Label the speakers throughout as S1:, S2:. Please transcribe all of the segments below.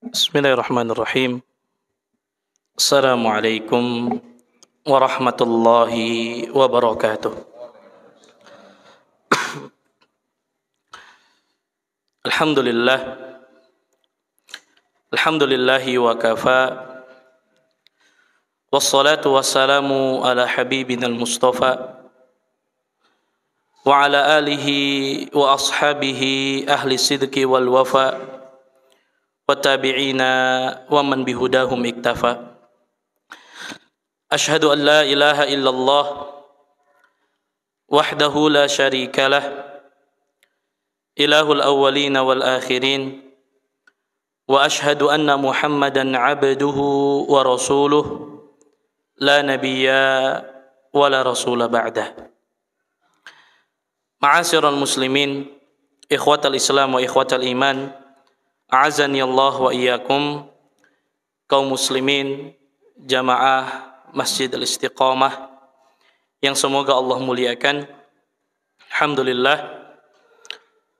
S1: Bismillahirrahmanirrahim. Assalamualaikum warahmatullahi wabarakatuh. Alhamdulillah. Alhamdulillahi wa kafa. Wassalatu wassalamu ala habibina al-mustafa wa ala alihi wa ashabihi ahli sidqi wal wafa wa tabi'ina wa man bihudahum iktafa. Ashhadu an la ilaha illallah wahdahu la syarika lah, ilahul awwalina wal akhirin, wa ashhadu anna Muhammadan abduhu wa rasuluh la nabiyya wa la rasula ba'dah. Ma'asyiral muslimin, ikhwatal Islam wa ikhwatal iman, a'azani Allah wa iyyakum, kaum muslimin jamaah Masjid Al-Istiqamah yang semoga Allah muliakan. Alhamdulillah,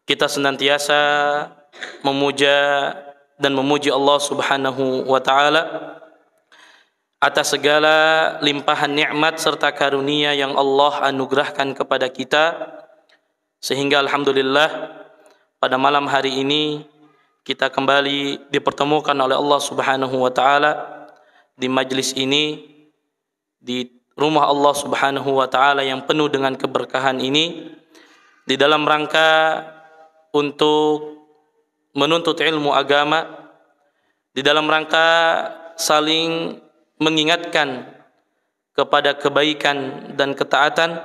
S1: kita senantiasa memuja dan memuji Allah Subhanahu wa taala atas segala limpahan nikmat serta karunia yang Allah anugerahkan kepada kita, sehingga alhamdulillah pada malam hari ini kita kembali dipertemukan oleh Allah Subhanahu wa taala di majlis ini, di rumah Allah Subhanahu wa taala yang penuh dengan keberkahan ini, di dalam rangka untuk menuntut ilmu agama, di dalam rangka saling mengingatkan kepada kebaikan dan ketaatan,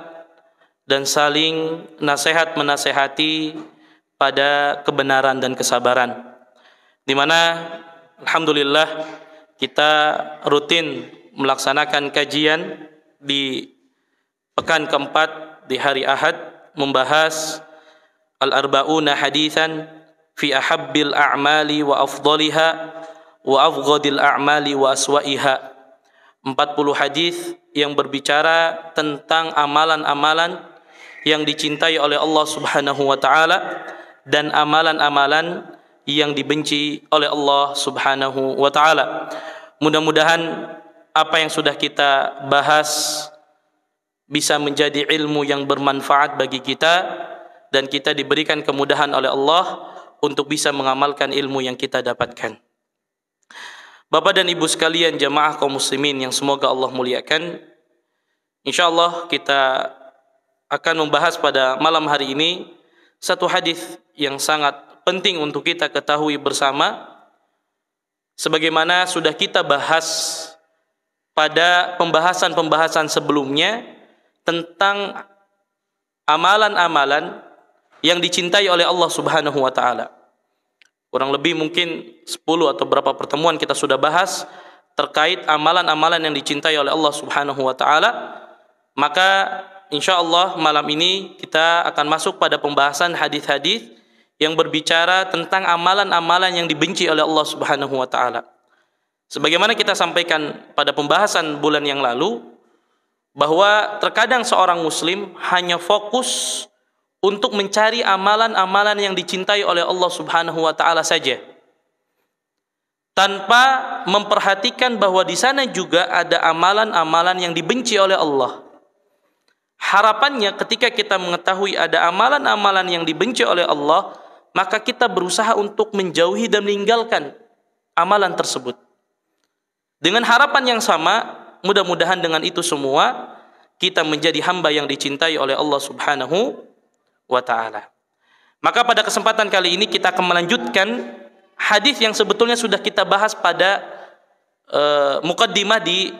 S1: dan saling nasihat menasehati pada kebenaran dan kesabaran, di mana alhamdulillah kita rutin melaksanakan kajian di pekan keempat di hari Ahad, membahas al-arba'una haditsan fi ahabbil a'mali wa afdaliha wa afghadil a'mali wa aswa'iha. 40 hadis yang berbicara tentang amalan-amalan yang dicintai oleh Allah Subhanahu wa taala dan amalan-amalan yang dibenci oleh Allah Subhanahu wa taala. Mudah-mudahan apa yang sudah kita bahas bisa menjadi ilmu yang bermanfaat bagi kita, dan kita diberikan kemudahan oleh Allah untuk bisa mengamalkan ilmu yang kita dapatkan. Bapak dan Ibu sekalian jamaah kaum muslimin yang semoga Allah muliakan, insyaallah kita akan membahas pada malam hari ini satu hadis yang sangat penting untuk kita ketahui bersama, sebagaimana sudah kita bahas pada pembahasan-pembahasan sebelumnya tentang amalan-amalan yang dicintai oleh Allah Subhanahu wa taala. Kurang lebih mungkin 10 atau berapa pertemuan kita sudah bahas terkait amalan-amalan yang dicintai oleh Allah Subhanahu wa taala. Maka insyaallah malam ini kita akan masuk pada pembahasan hadis-hadis yang berbicara tentang amalan-amalan yang dibenci oleh Allah Subhanahu wa taala. Sebagaimana kita sampaikan pada pembahasan bulan yang lalu, bahwa terkadang seorang muslim hanya fokus untuk mencari amalan-amalan yang dicintai oleh Allah Subhanahu wa taala saja, tanpa memperhatikan bahwa di sana juga ada amalan-amalan yang dibenci oleh Allah. Harapannya ketika kita mengetahui ada amalan-amalan yang dibenci oleh Allah, maka kita berusaha untuk menjauhi dan meninggalkan amalan tersebut. Dengan harapan yang sama, mudah-mudahan dengan itu semua kita menjadi hamba yang dicintai oleh Allah Subhanahu wa ta'ala. Maka pada kesempatan kali ini kita akan melanjutkan hadis yang sebetulnya sudah kita bahas pada muqaddimah di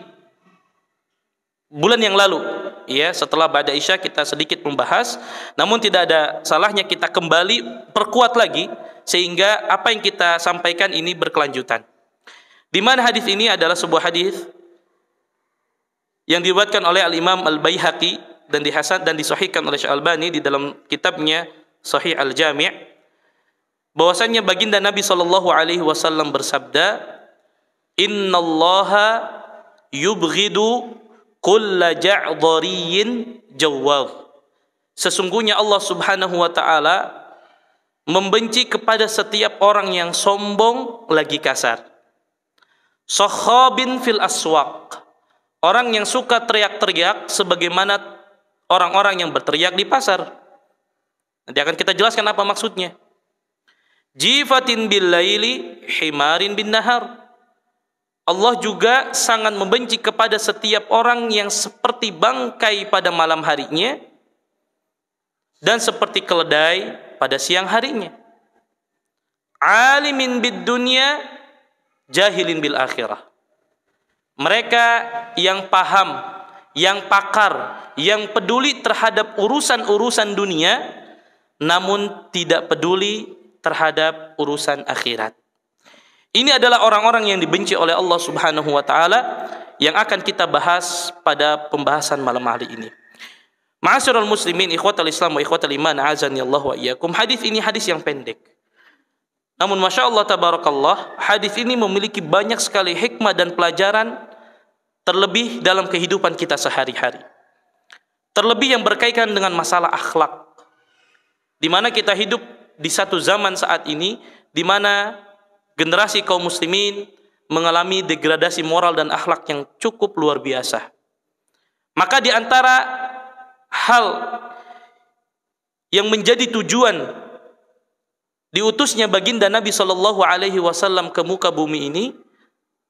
S1: bulan yang lalu, ya. Setelah ba'da isya kita sedikit membahas, namun tidak ada salahnya kita kembali perkuat lagi sehingga apa yang kita sampaikan ini berkelanjutan. Di mana hadis ini adalah sebuah hadis yang diriwayatkan oleh Al-Imam Al-Baihaqi dan dihasan dan disahihkan oleh Syekh Albani di dalam kitabnya Sahih Al-Jami', bahwasanya baginda Nabi sallallahu alaihi wasallam bersabda, "Innallaha yubghidu kulla ja'dhariyyin jawwaz." Sesungguhnya Allah Subhanahu wa taala membenci kepada setiap orang yang sombong lagi kasar. Sakhabin fil aswaq, orang yang suka teriak-teriak sebagaimana orang-orang yang berteriak di pasar. Nanti akan kita jelaskan apa maksudnya. Jifatin bil laili, himarin bin nahar. Allah juga sangat membenci kepada setiap orang yang seperti bangkai pada malam harinya dan seperti keledai pada siang harinya. Alimin bid dunya, jahilin bil akhirah. Mereka yang paham, yang pakar, yang peduli terhadap urusan-urusan dunia, namun tidak peduli terhadap urusan akhirat. Ini adalah orang-orang yang dibenci oleh Allah Subhanahu wa taala yang akan kita bahas pada pembahasan malam hari ini. Ma'asyiral muslimin, ikhwatal Islam wa ikhwatal iman, azani Allah wa iyyakum. Hadis ini hadis yang pendek. Namun Masya Allah tabarakallah, hadis ini memiliki banyak sekali hikmah dan pelajaran, terlebih dalam kehidupan kita sehari-hari. Terlebih yang berkaitan dengan masalah akhlak. Di mana kita hidup di satu zaman saat ini di mana generasi kaum muslimin mengalami degradasi moral dan akhlak yang cukup luar biasa. Maka di antara hal yang menjadi tujuan diutusnya baginda Nabi Shallallahu Alaihi Wasallam ke muka bumi ini,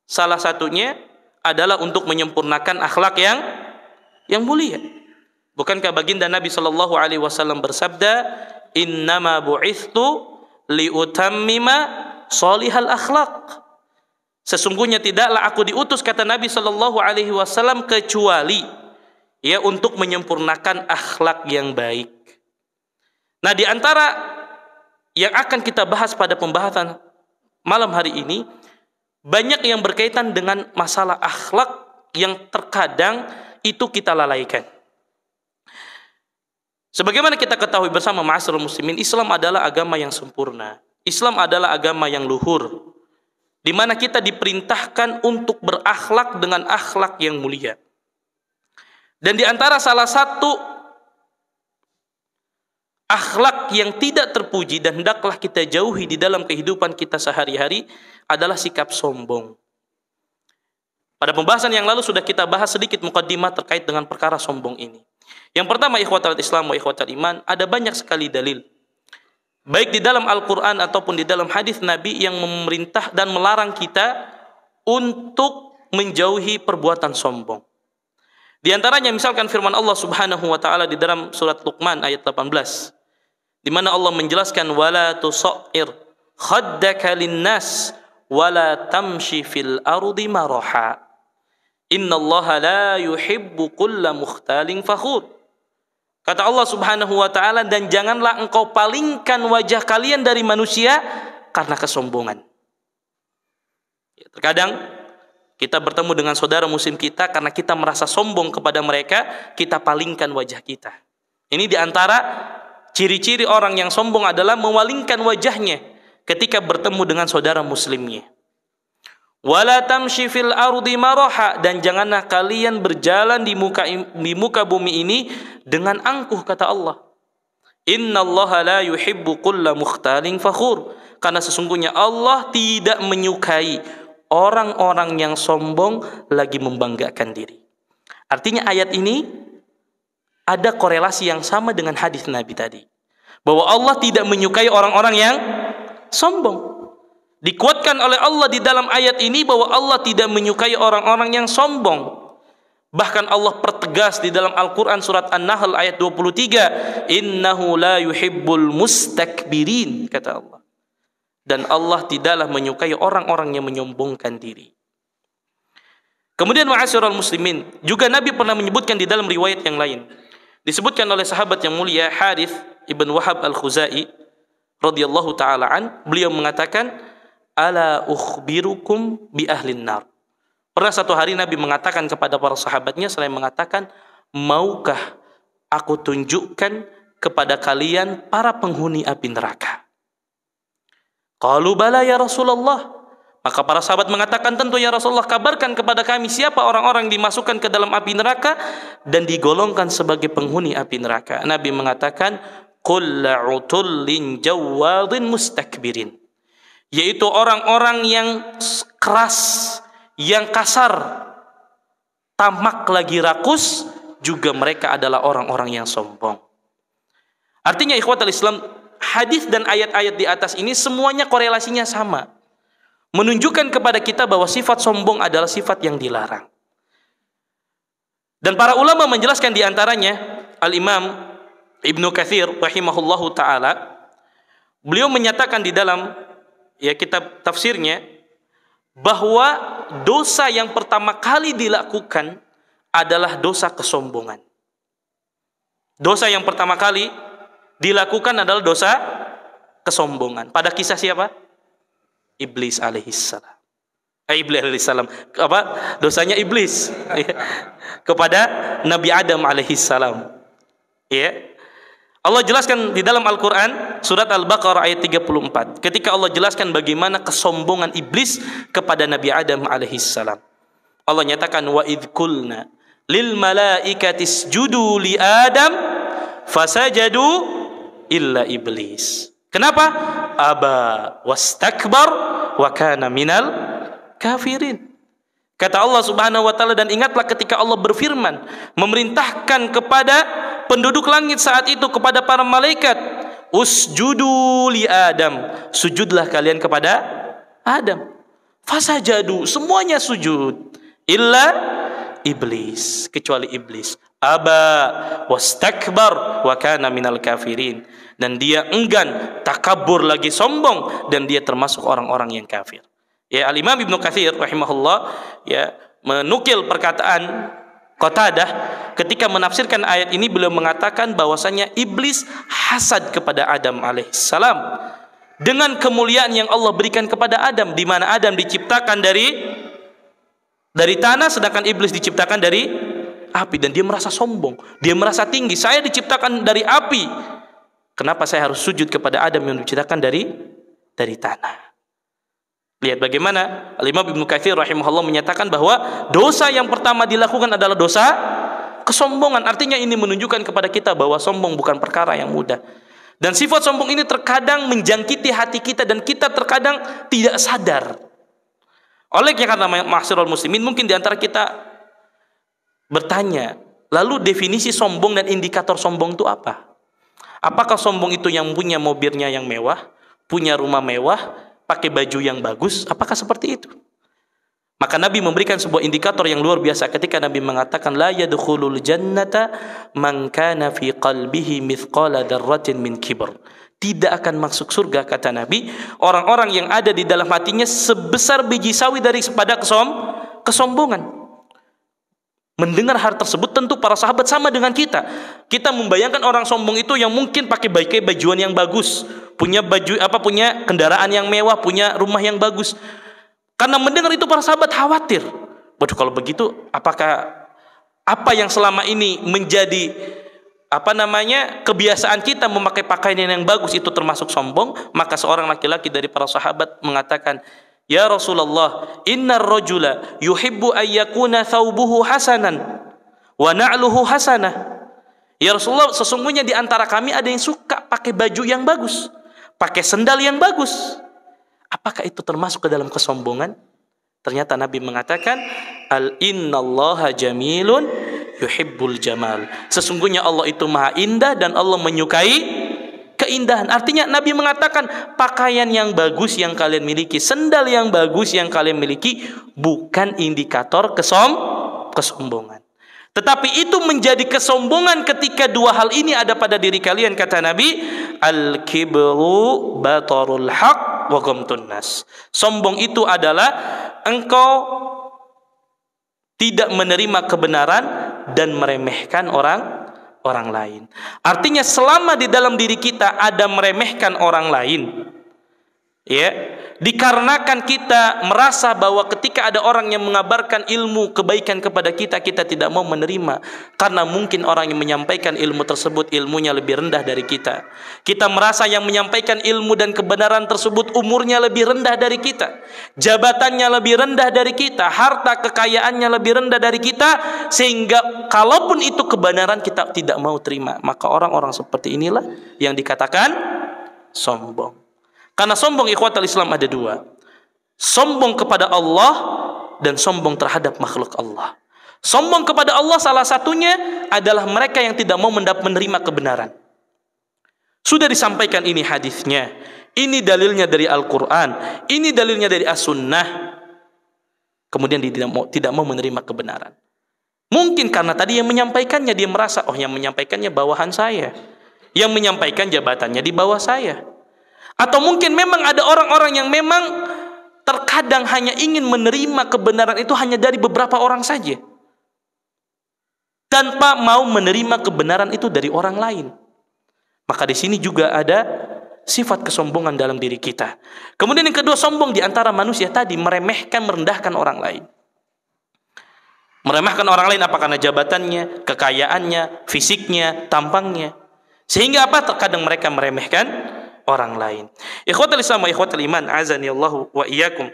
S1: salah satunya adalah untuk menyempurnakan akhlak yang mulia. Bukankah baginda Nabi Shallallahu Alaihi Wasallam bersabda, Innama bu'ithtu liutammima sholihal akhlak. Sesungguhnya tidaklah aku diutus, kata Nabi Shallallahu Alaihi Wasallam, kecuali ya untuk menyempurnakan akhlak yang baik. Nah, di antara yang akan kita bahas pada pembahasan malam hari ini, banyak yang berkaitan dengan masalah akhlak yang terkadang itu kita lalaikan. Sebagaimana kita ketahui bersama ma'asyiral muslimin, Islam adalah agama yang sempurna. Islam adalah agama yang luhur, di mana kita diperintahkan untuk berakhlak dengan akhlak yang mulia. Dan di antara salah satu akhlak yang tidak terpuji dan hendaklah kita jauhi di dalam kehidupan kita sehari-hari adalah sikap sombong. Pada pembahasan yang lalu sudah kita bahas sedikit mukaddimah terkait dengan perkara sombong ini. Yang pertama, ikhwatal Islam wa ikhwatal iman, ada banyak sekali dalil, baik di dalam Al-Quran ataupun di dalam hadis Nabi, yang memerintah dan melarang kita untuk menjauhi perbuatan sombong. Di antaranya misalkan firman Allah Subhanahu wa taala di dalam surat Luqman ayat 18, di mana Allah menjelaskan, wala tusair khaddaka linnas wala tamshi fil ardi maraha innallaha la yuhibbu kulla mukhtalin fakhur. Kata Allah Subhanahu wa taala, dan janganlah engkau palingkan wajah kalian dari manusia karena kesombongan. Terkadang kita bertemu dengan saudara muslim kita, karena kita merasa sombong kepada mereka, kita palingkan wajah kita. Ini diantara ciri-ciri orang yang sombong adalah memalingkan wajahnya ketika bertemu dengan saudara muslimnya. Wala tamshi fil ardi maraha, dan janganlah kalian berjalan di muka bumi ini dengan angkuh, kata Allah. Innallaha la yuhibbu kulla mukhtalin fakhur, karena sesungguhnya Allah tidak menyukai orang-orang yang sombong lagi membanggakan diri. Artinya ayat ini ada korelasi yang sama dengan hadis Nabi tadi, bahwa Allah tidak menyukai orang-orang yang sombong. Dikuatkan oleh Allah di dalam ayat ini bahwa Allah tidak menyukai orang-orang yang sombong. Bahkan Allah pertegas di dalam Al-Quran surat An-Nahl ayat 23, innahu la yuhibbul mustakbirin, kata Allah. Dan Allah tidaklah menyukai orang-orang yang menyombongkan diri. Kemudian ma'asyiral muslimin, juga Nabi pernah menyebutkan di dalam riwayat yang lain, disebutkan oleh sahabat yang mulia Harith ibn Wahab al-Khuzai radhiyallahu taala an, beliau mengatakan, ala ukhbirukum bi ahlin nar. Pernah satu hari Nabi mengatakan kepada para sahabatnya, selain mengatakan, maukah aku tunjukkan kepada kalian para penghuni api neraka? Qalu bala ya Rasulullah. Maka para sahabat mengatakan, tentu ya Rasulullah, kabarkan kepada kami siapa orang-orang dimasukkan ke dalam api neraka dan digolongkan sebagai penghuni api neraka. Nabi mengatakan, kulla utullin jawadin mustakbirin, yaitu orang-orang yang keras, yang kasar, tamak lagi rakus, juga mereka adalah orang-orang yang sombong. Artinya ikhwatal Islam, hadis dan ayat-ayat di atas ini semuanya korelasinya sama, menunjukkan kepada kita bahwa sifat sombong adalah sifat yang dilarang. Dan para ulama menjelaskan di antaranya Al-Imam Ibnu Katsir rahimahullahu taala, beliau menyatakan di dalam kitab tafsirnya bahwa dosa yang pertama kali dilakukan adalah dosa kesombongan. Dosa yang pertama kali dilakukan adalah dosa kesombongan. Pada kisah siapa? Iblis alaihissalam. Iblis alaihissalam. Dosanya iblis kepada Nabi Adam alaihissalam. Ya. Allah jelaskan di dalam Al-Quran surat Al-Baqarah ayat 34, ketika Allah jelaskan bagaimana kesombongan iblis kepada Nabi Adam alaihissalam. Allah nyatakan, wa idh qulna lil malaikati isjudu li Adam fasajadu illa iblis. Kenapa? Aba wastakbar wa kana minal kafirin. Kata Allah Subhanahu wa taala, dan ingatlah ketika Allah berfirman memerintahkan kepada penduduk langit saat itu, kepada para malaikat, usjudu li Adam, sujudlah kalian kepada Adam. Fasajadu, semuanya sujud, illa iblis, kecuali iblis. Aba wastakbar wa kana minal kafirin, dan dia enggan, takabur lagi, sombong, dan dia termasuk orang-orang yang kafir. Ya, Al-Imam Ibnu Katsir rahimahullah menukil perkataan Qatadah ketika menafsirkan ayat ini. Beliau mengatakan bahwasanya iblis hasad kepada Adam alaihissalam dengan kemuliaan yang Allah berikan kepada Adam, di mana Adam diciptakan dari tanah, sedangkan iblis diciptakan dari api, dan dia merasa sombong, dia merasa tinggi. Saya diciptakan dari api, kenapa saya harus sujud kepada Adam yang diciptakan dari tanah? Lihat bagaimana Al-Imam Ibnu Katsir rahimahullah menyatakan bahwa dosa yang pertama dilakukan adalah dosa kesombongan. Artinya ini menunjukkan kepada kita bahwa sombong bukan perkara yang mudah. Dan sifat sombong ini terkadang menjangkiti hati kita, dan kita terkadang tidak sadar. Oleh karena ma'asyiral muslimin, mungkin di antara kita bertanya, lalu definisi sombong dan indikator sombong itu apa? Apakah sombong itu yang punya mobilnya yang mewah, punya rumah mewah, pakai baju yang bagus? Apakah seperti itu? Maka Nabi memberikan sebuah indikator yang luar biasa ketika Nabi mengatakan, la yadkhulul jannata man kana fi qalbihi mithqala dzarratin min kibr. Tidak akan masuk surga, kata Nabi, orang-orang yang ada di dalam hatinya sebesar biji sawi daripada kesombongan. Mendengar hal tersebut, tentu para sahabat sama dengan kita. Kita membayangkan orang sombong itu yang mungkin pakai bajuan yang bagus, punya kendaraan yang mewah, punya rumah yang bagus. Karena mendengar itu para sahabat khawatir. Waduh, kalau begitu apakah apa yang selama ini menjadi kebiasaan kita memakai pakaian yang bagus itu termasuk sombong? Maka seorang laki-laki dari para sahabat mengatakan, ya Rasulullah, innar rajula yuhibbu ayyakuna thawbuhu hasanan wa na'luhu hasanah. Ya Rasulullah, sesungguhnya di antara kami ada yang suka pakai baju yang bagus, pakai sendal yang bagus. Apakah itu termasuk ke dalam kesombongan? Ternyata Nabi mengatakan, innallaha jamilun yuhibbul jamal. Sesungguhnya Allah itu maha indah dan Allah menyukai keindahan. Artinya Nabi mengatakan, pakaian yang bagus yang kalian miliki, sendal yang bagus yang kalian miliki, bukan indikator kesombongan. Tetapi itu menjadi kesombongan ketika dua hal ini ada pada diri kalian, kata Nabi, al-kibru batarul haq wa ghamtun nas. Sombong itu adalah engkau tidak menerima kebenaran dan meremehkan orang lain. Artinya selama di dalam diri kita ada meremehkan orang lain, Ya, dikarenakan kita merasa bahwa ketika ada orang yang mengabarkan ilmu kebaikan kepada kita, kita tidak mau menerima karena mungkin orang yang menyampaikan ilmu tersebut ilmunya lebih rendah dari kita. Kita merasa yang menyampaikan ilmu dan kebenaran tersebut umurnya lebih rendah dari kita, jabatannya lebih rendah dari kita, harta kekayaannya lebih rendah dari kita, sehingga kalaupun itu kebenaran kita tidak mau terima. Maka orang-orang seperti inilah yang dikatakan sombong. Karena sombong ikhwatal Islam ada dua. Sombong kepada Allah dan sombong terhadap makhluk Allah. Sombong kepada Allah salah satunya adalah mereka yang tidak mau menerima kebenaran. Sudah disampaikan ini hadisnya, ini dalilnya dari Al-Quran, ini dalilnya dari As-Sunnah. Kemudian dia tidak mau menerima kebenaran. Mungkin karena tadi yang menyampaikannya dia merasa, oh yang menyampaikannya bawahan saya, yang menyampaikan jabatannya di bawah saya. Atau mungkin memang ada orang-orang yang memang terkadang hanya ingin menerima kebenaran itu hanya dari beberapa orang saja, tanpa mau menerima kebenaran itu dari orang lain. Maka di sini juga ada sifat kesombongan dalam diri kita. Kemudian yang kedua, sombong di antara manusia tadi, meremehkan, merendahkan orang lain. Meremehkan orang lain apa? Karena jabatannya, kekayaannya, fisiknya, tampangnya. Sehingga apa? Terkadang mereka meremehkan orang lain. Ikhwatul Islam wa ikhwatul iman, azani Allahu wa iyyakum.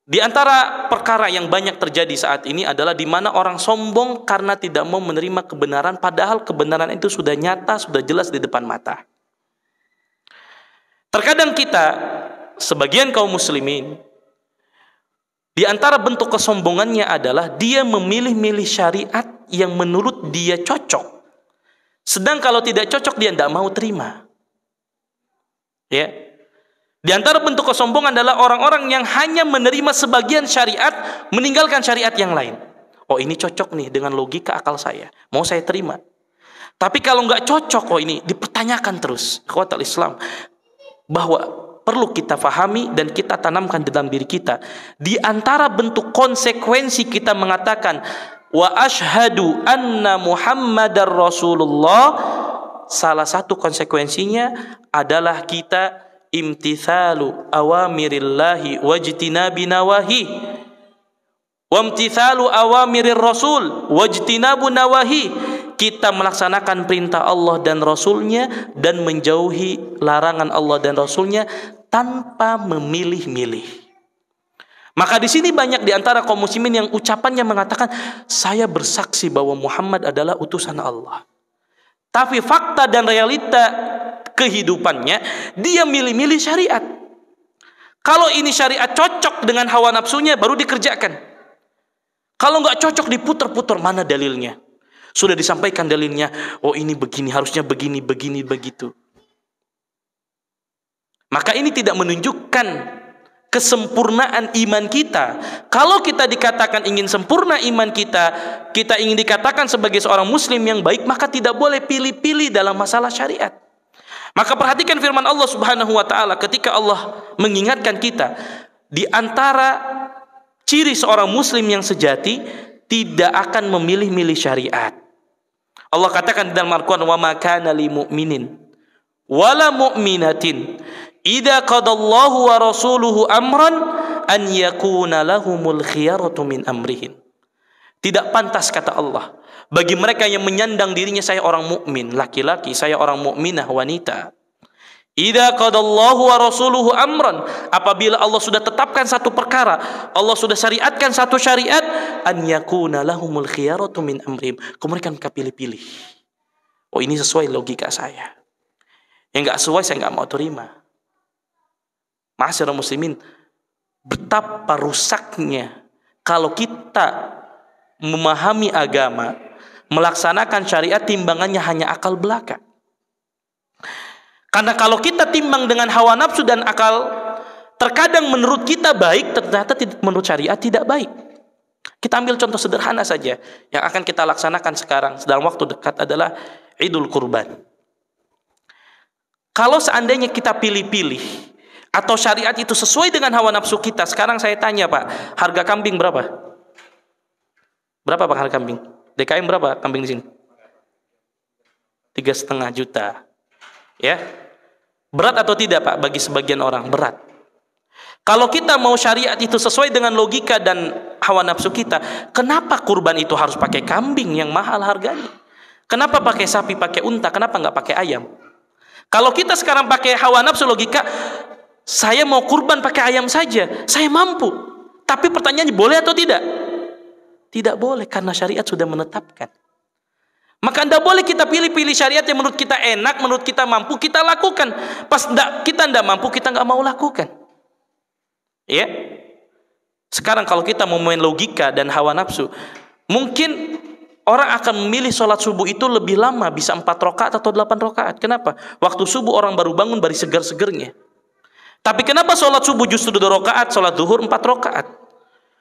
S1: Di antara perkara yang banyak terjadi saat ini adalah di mana orang sombong karena tidak mau menerima kebenaran, padahal kebenaran itu sudah nyata, sudah jelas di depan mata. Terkadang kita, sebagian kaum muslimin, di antara bentuk kesombongannya adalah dia memilih-milih syariat yang menurut dia cocok. Sedang kalau tidak cocok dia tidak mau terima. Ya. Di antara bentuk kesombongan adalah orang-orang yang hanya menerima sebagian syariat, meninggalkan syariat yang lain. Oh ini cocok nih dengan logika akal saya, mau saya terima. Tapi kalau nggak cocok, oh ini dipertanyakan terus. Ikhwatul Islam, bahwa perlu kita fahami dan kita tanamkan dalam diri kita. Di antara bentuk konsekuensi kita mengatakan wa asyhadu anna Muhammadar Rasulullah, salah satu konsekuensinya adalah kita imtithalu awamirillahi wajtinabi nawahi, wa imtithalu awamirir rasul wajtinabu nawahi. Kita melaksanakan perintah Allah dan Rasulnya dan menjauhi larangan Allah dan Rasulnya tanpa memilih-milih. Maka di sini banyak di antara kaum muslimin yang ucapannya mengatakan, saya bersaksi bahwa Muhammad adalah utusan Allah. Tapi fakta dan realita kehidupannya, dia milih-milih syariat. Kalau ini syariat cocok dengan hawa nafsunya, baru dikerjakan. Kalau nggak cocok, diputar-putar, mana dalilnya? Sudah disampaikan dalilnya, oh ini begini, harusnya begini, begini, begitu. Maka ini tidak menunjukkan kesempurnaan iman kita. Kalau kita dikatakan ingin sempurna iman kita, kita ingin dikatakan sebagai seorang muslim yang baik, maka tidak boleh pilih-pilih dalam masalah syariat. Maka perhatikan firman Allah Subhanahu wa taala ketika Allah mengingatkan kita, di antara ciri seorang muslim yang sejati tidak akan memilih-milih syariat. Allah katakan dalam Al-Qur'an, wa ma kana lil mu'minin wala mu'minatin idza qadallahu wa rasuluhu amran an yakuna lahumul khiyaratu min amrihim. Tidak pantas, kata Allah, bagi mereka yang menyandang dirinya saya orang mukmin laki-laki, saya orang mukminah wanita. Idza qadallahu wa rasuluhu amran, apabila Allah sudah tetapkan satu perkara, Allah sudah syariatkan satu syariat, an yakuna lahumul khiyaratu min amrihim, mereka pilih-pilih. Oh ini sesuai logika saya. Yang enggak sesuai saya enggak mau terima. Ma'asyiral muslimin, betapa rusaknya kalau kita memahami agama, melaksanakan syariat timbangannya hanya akal belaka. Karena kalau kita timbang dengan hawa nafsu dan akal, terkadang menurut kita baik, ternyata menurut syariat tidak baik. Kita ambil contoh sederhana saja yang akan kita laksanakan sekarang dalam waktu dekat adalah Idul Kurban. Kalau seandainya kita pilih-pilih atau syariat itu sesuai dengan hawa nafsu kita, sekarang saya tanya Pak, harga kambing berapa? Berapa Pak harga kambing? DKM berapa kambing di sini? 3,5 juta. Ya. Berat atau tidak Pak bagi sebagian orang? Berat. Kalau kita mau syariat itu sesuai dengan logika dan hawa nafsu kita, kenapa kurban itu harus pakai kambing yang mahal harganya? Kenapa pakai sapi, pakai unta? Kenapa nggak pakai ayam? Kalau kita sekarang pakai hawa nafsu logika, saya mau kurban pakai ayam saja, saya mampu. Tapi pertanyaannya boleh atau tidak? Tidak boleh, karena syariat sudah menetapkan. Maka tidak boleh kita pilih-pilih syariat yang menurut kita enak, menurut kita mampu, kita lakukan. Pas kita tidak mampu, kita nggak mau lakukan. Ya. Sekarang kalau kita mau main logika dan hawa nafsu, mungkin orang akan memilih sholat subuh itu lebih lama, bisa 4 rakaat atau 8 rakaat. Kenapa? Waktu subuh orang baru bangun, baru segar-segernya. Tapi kenapa sholat subuh justru 2 rakaat, sholat duhur 4 rakaat?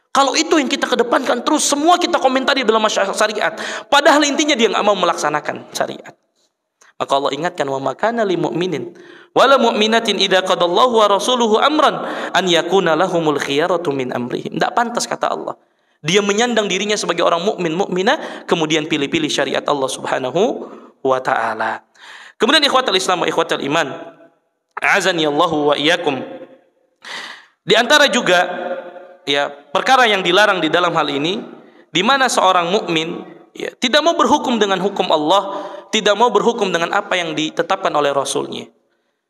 S1: Kalau itu yang kita kedepankan terus, semua kita komentari dalam masyarakat syariat. Padahal intinya dia nggak mau melaksanakan syariat. Maka Allah ingatkan, wa makana lil mu'minin wala mu'minatin idza qadallahu wa rasuluhu amran an yakuna lahumul khiyaratu min amrihim. Tidak pantas kata Allah. Dia menyandang dirinya sebagai orang mukmin, mukminah, kemudian pilih-pilih syariat Allah Subhanahu wa taala. Kemudian ikhwatul Islam wa ikhwatul iman, a'azani Allahu wa iyyakum. Di antara juga ya perkara yang dilarang di dalam hal ini, di mana seorang mukmin ya tidak mau berhukum dengan hukum Allah, tidak mau berhukum dengan apa yang ditetapkan oleh Rasulnya.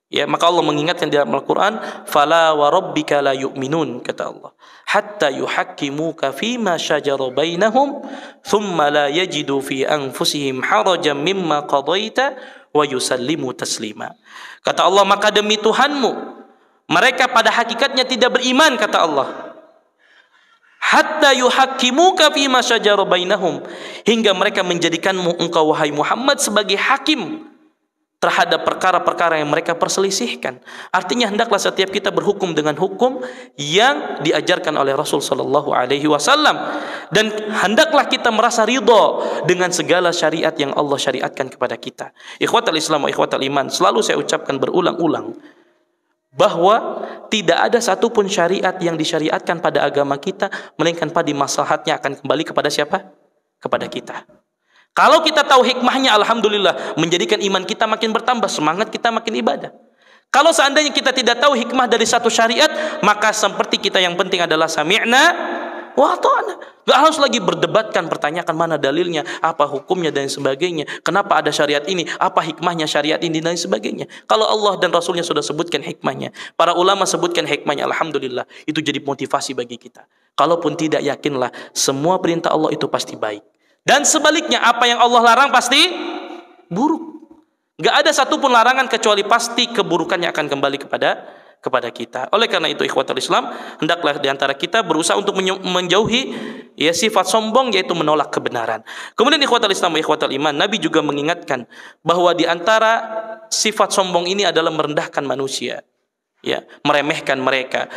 S1: Ya, maka Allah mengingatkan di dalam Al-Quran, fala wa rabbika la yu'minun, kata Allah, hatta yuhakkimuka fima syajara bainahum thumma la yajidu fi anfusihim harajan mimma qadaita wa yusallimu taslima. Kata Allah, maka demi Tuhanmu, mereka pada hakikatnya tidak beriman, kata Allah, hatta yuhakkimuka fima syajara bainahum, hingga mereka menjadikanmu engkau wahai Muhammad sebagai hakim terhadap perkara-perkara yang mereka perselisihkan. Artinya hendaklah setiap kita berhukum dengan hukum yang diajarkan oleh Rasul sallallahu alaihi wasallam, dan hendaklah kita merasa ridha dengan segala syariat yang Allah syariatkan kepada kita. Ikhwatul Islam wa ikhwatul iman, selalu saya ucapkan berulang-ulang bahwa tidak ada satupun syariat yang disyariatkan pada agama kita melainkan pada maslahatnya akan kembali kepada siapa? Kepada kita. Kalau kita tahu hikmahnya, alhamdulillah, menjadikan iman kita makin bertambah, semangat kita makin ibadah. Kalau seandainya kita tidak tahu hikmah dari satu syariat, maka seperti kita yang penting adalah sami'na wa ata'na. Gak harus lagi berdebatkan, pertanyakan mana dalilnya, apa hukumnya dan sebagainya, kenapa ada syariat ini, apa hikmahnya syariat ini dan sebagainya. Kalau Allah dan Rasulnya sudah sebutkan hikmahnya, para ulama sebutkan hikmahnya, alhamdulillah, itu jadi motivasi bagi kita. Kalaupun tidak, yakinlah semua perintah Allah itu pasti baik. Dan sebaliknya, apa yang Allah larang pasti buruk. Gak ada satupun larangan kecuali pasti keburukannya akan kembali kepada kita. Oleh karena itu, ikhwatul Islam, hendaklah diantara kita berusaha untuk menjauhi ya sifat sombong, yaitu menolak kebenaran. Kemudian ikhwatul Islam, ikhwatul iman, Nabi juga mengingatkan bahwa diantara sifat sombong ini adalah merendahkan manusia, ya, meremehkan mereka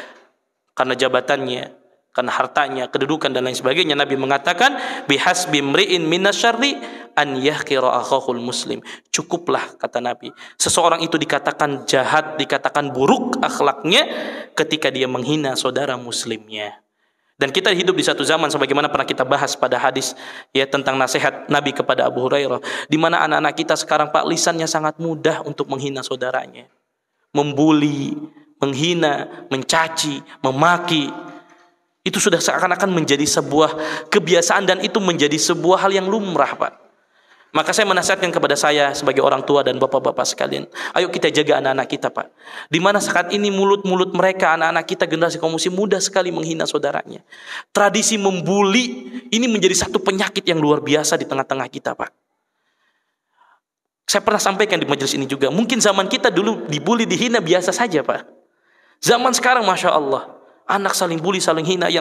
S1: karena jabatannya, karena hartanya, kedudukan dan lain sebagainya. Nabi mengatakan, bihasbi mri'in minasyarri an yahqira akhahul muslim. Cukuplah, kata Nabi, seseorang itu dikatakan jahat, dikatakan buruk akhlaknya ketika dia menghina saudara muslimnya. Dan kita hidup di satu zaman sebagaimana pernah kita bahas pada hadis ya tentang nasihat Nabi kepada Abu Hurairah, di mana anak-anak kita sekarang Pak lisannya sangat mudah untuk menghina saudaranya, membuli, menghina, mencaci, memaki. Itu sudah seakan-akan menjadi sebuah kebiasaan dan itu menjadi sebuah hal yang lumrah, Pak. Maka saya menasihatkan kepada saya sebagai orang tua dan bapak-bapak sekalian, ayo kita jaga anak-anak kita, Pak. Di mana saat ini mulut-mulut mereka, anak-anak kita generasi kaum muslim mudah sekali menghina saudaranya. Tradisi membuli ini menjadi satu penyakit yang luar biasa di tengah-tengah kita, Pak. Saya pernah sampaikan di majelis ini juga, mungkin zaman kita dulu dibuli, dihina biasa saja, Pak. Zaman sekarang, Masya Allah, anak saling bully, saling hina.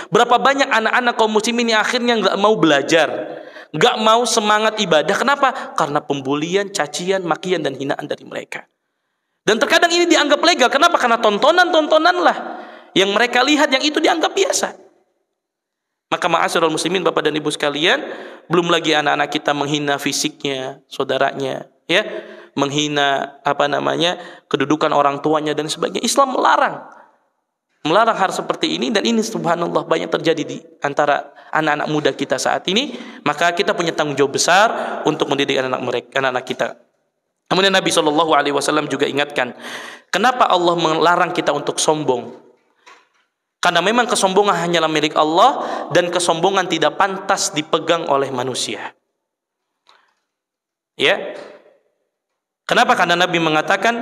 S1: Berapa banyak anak-anak kaum muslimin yang akhirnya nggak mau belajar, nggak mau semangat ibadah. Kenapa? Karena pembulian, cacian, makian dan hinaan dari mereka. Dan terkadang ini dianggap legal. Kenapa? Karena tontonan-tontonan lah yang mereka lihat, yang itu dianggap biasa. Maka ma'asyiral muslimin, bapak dan ibu sekalian, belum lagi anak-anak kita menghina fisiknya saudaranya, ya, menghina kedudukan orang tuanya dan sebagainya. Islam melarang hal seperti ini, dan ini subhanallah banyak terjadi di antara anak-anak muda kita saat ini. Maka kita punya tanggung jawab besar untuk mendidik anak-anak kita. Kemudian Nabi SAW juga ingatkan, kenapa Allah melarang kita untuk sombong? Karena memang kesombongan hanyalah milik Allah, dan kesombongan tidak pantas dipegang oleh manusia. Ya. Kenapa? Karena Nabi mengatakan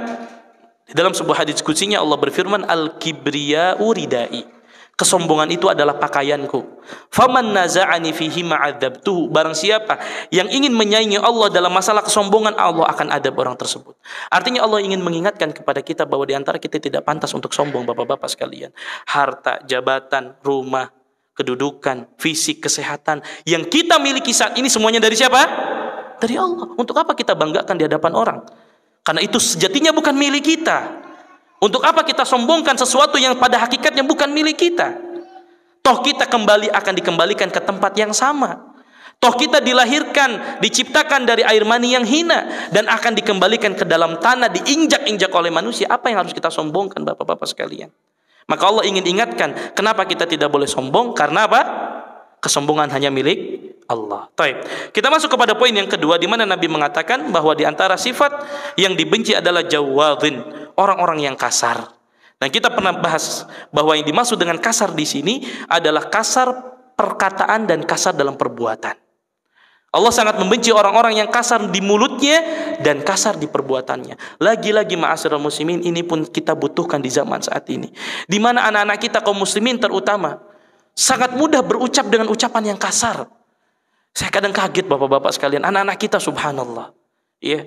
S1: di dalam sebuah hadis qudsinya, Allah berfirman, al-kibriya'u ridai. Kesombongan itu adalah pakaianku. Faman naza'ani fihi ma'adzabtuhu. Barang siapa yang ingin menyaingi Allah dalam masalah kesombongan, Allah akan adab orang tersebut. Artinya Allah ingin mengingatkan kepada kita bahwa di antara kita tidak pantas untuk sombong, bapak-bapak sekalian. Harta, jabatan, rumah, kedudukan, fisik, kesehatan yang kita miliki saat ini semuanya dari siapa? Dari Allah. Untuk apa kita banggakan di hadapan orang? Karena itu sejatinya bukan milik kita. Untuk apa kita sombongkan sesuatu yang pada hakikatnya bukan milik kita? Toh kita akan dikembalikan ke tempat yang sama. Toh kita dilahirkan, diciptakan dari air mani yang hina, dan akan dikembalikan ke dalam tanah, diinjak-injak oleh manusia. Apa yang harus kita sombongkan, bapak-bapak sekalian? Maka Allah ingin ingatkan, kenapa kita tidak boleh sombong? Karena apa? Kesombongan hanya milik Allah. Baik. Kita masuk kepada poin yang kedua, di mana Nabi mengatakan bahwa di antara sifat yang dibenci adalah jawadhin, orang-orang yang kasar. Dan kita pernah bahas bahwa yang dimaksud dengan kasar di sini adalah kasar perkataan dan kasar dalam perbuatan. Allah sangat membenci orang-orang yang kasar di mulutnya dan kasar di perbuatannya. Lagi-lagi ma'asyiral muslimin, ini pun kita butuhkan di zaman saat ini, di mana anak-anak kita kaum muslimin terutama sangat mudah berucap dengan ucapan yang kasar. Saya kadang kaget bapak-bapak sekalian, anak-anak kita subhanallah, ya,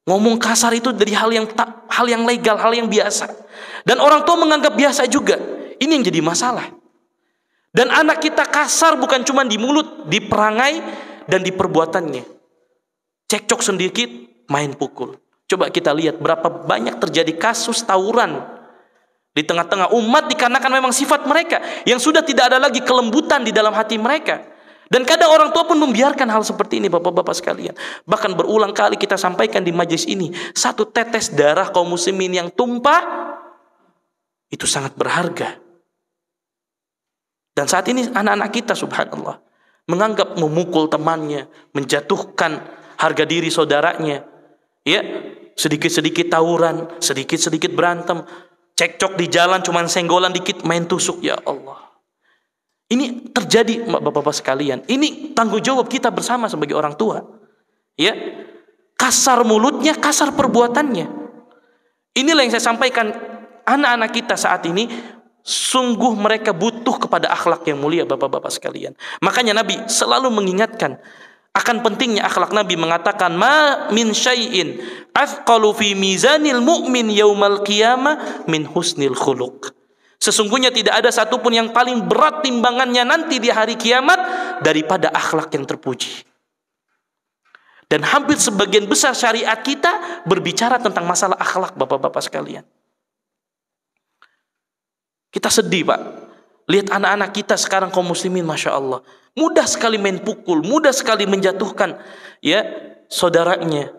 S1: ngomong kasar itu dari hal yang legal, hal yang biasa, dan orang tua menganggap biasa juga. Ini yang jadi masalah. Dan anak kita kasar bukan cuma di mulut, di perangai dan di perbuatannya. Cekcok sedikit main pukul. Coba kita lihat berapa banyak terjadi kasus tawuran di tengah-tengah umat dikarenakan memang sifat mereka yang sudah tidak ada lagi kelembutan di dalam hati mereka. Dan kadang orang tua pun membiarkan hal seperti ini, bapak-bapak sekalian. Bahkan berulang kali kita sampaikan di majelis ini, satu tetes darah kaum muslimin yang tumpah itu sangat berharga. Dan saat ini anak-anak kita subhanallah menganggap memukul temannya, menjatuhkan harga diri saudaranya, ya, sedikit-sedikit tawuran, sedikit-sedikit berantem, cekcok di jalan, cuman senggolan dikit main tusuk. Ya Allah, ini terjadi bapak-bapak sekalian. Ini tanggung jawab kita bersama sebagai orang tua. Ya, kasar mulutnya, kasar perbuatannya. Inilah yang saya sampaikan, anak-anak kita saat ini sungguh mereka butuh kepada akhlak yang mulia, bapak-bapak sekalian. Makanya Nabi selalu mengingatkan akan pentingnya akhlak. Nabi mengatakan, ma min syai'in athqalu fi mizanil mu'min yaumal qiyamah min husnil khuluq. Sesungguhnya tidak ada satupun yang paling berat timbangannya nanti di hari kiamat daripada akhlak yang terpuji. Dan hampir sebagian besar syariat kita berbicara tentang masalah akhlak, bapak-bapak sekalian. Kita sedih, Pak. Lihat anak-anak kita sekarang kaum muslimin, masya Allah, mudah sekali main pukul, mudah sekali menjatuhkan, ya, saudaranya.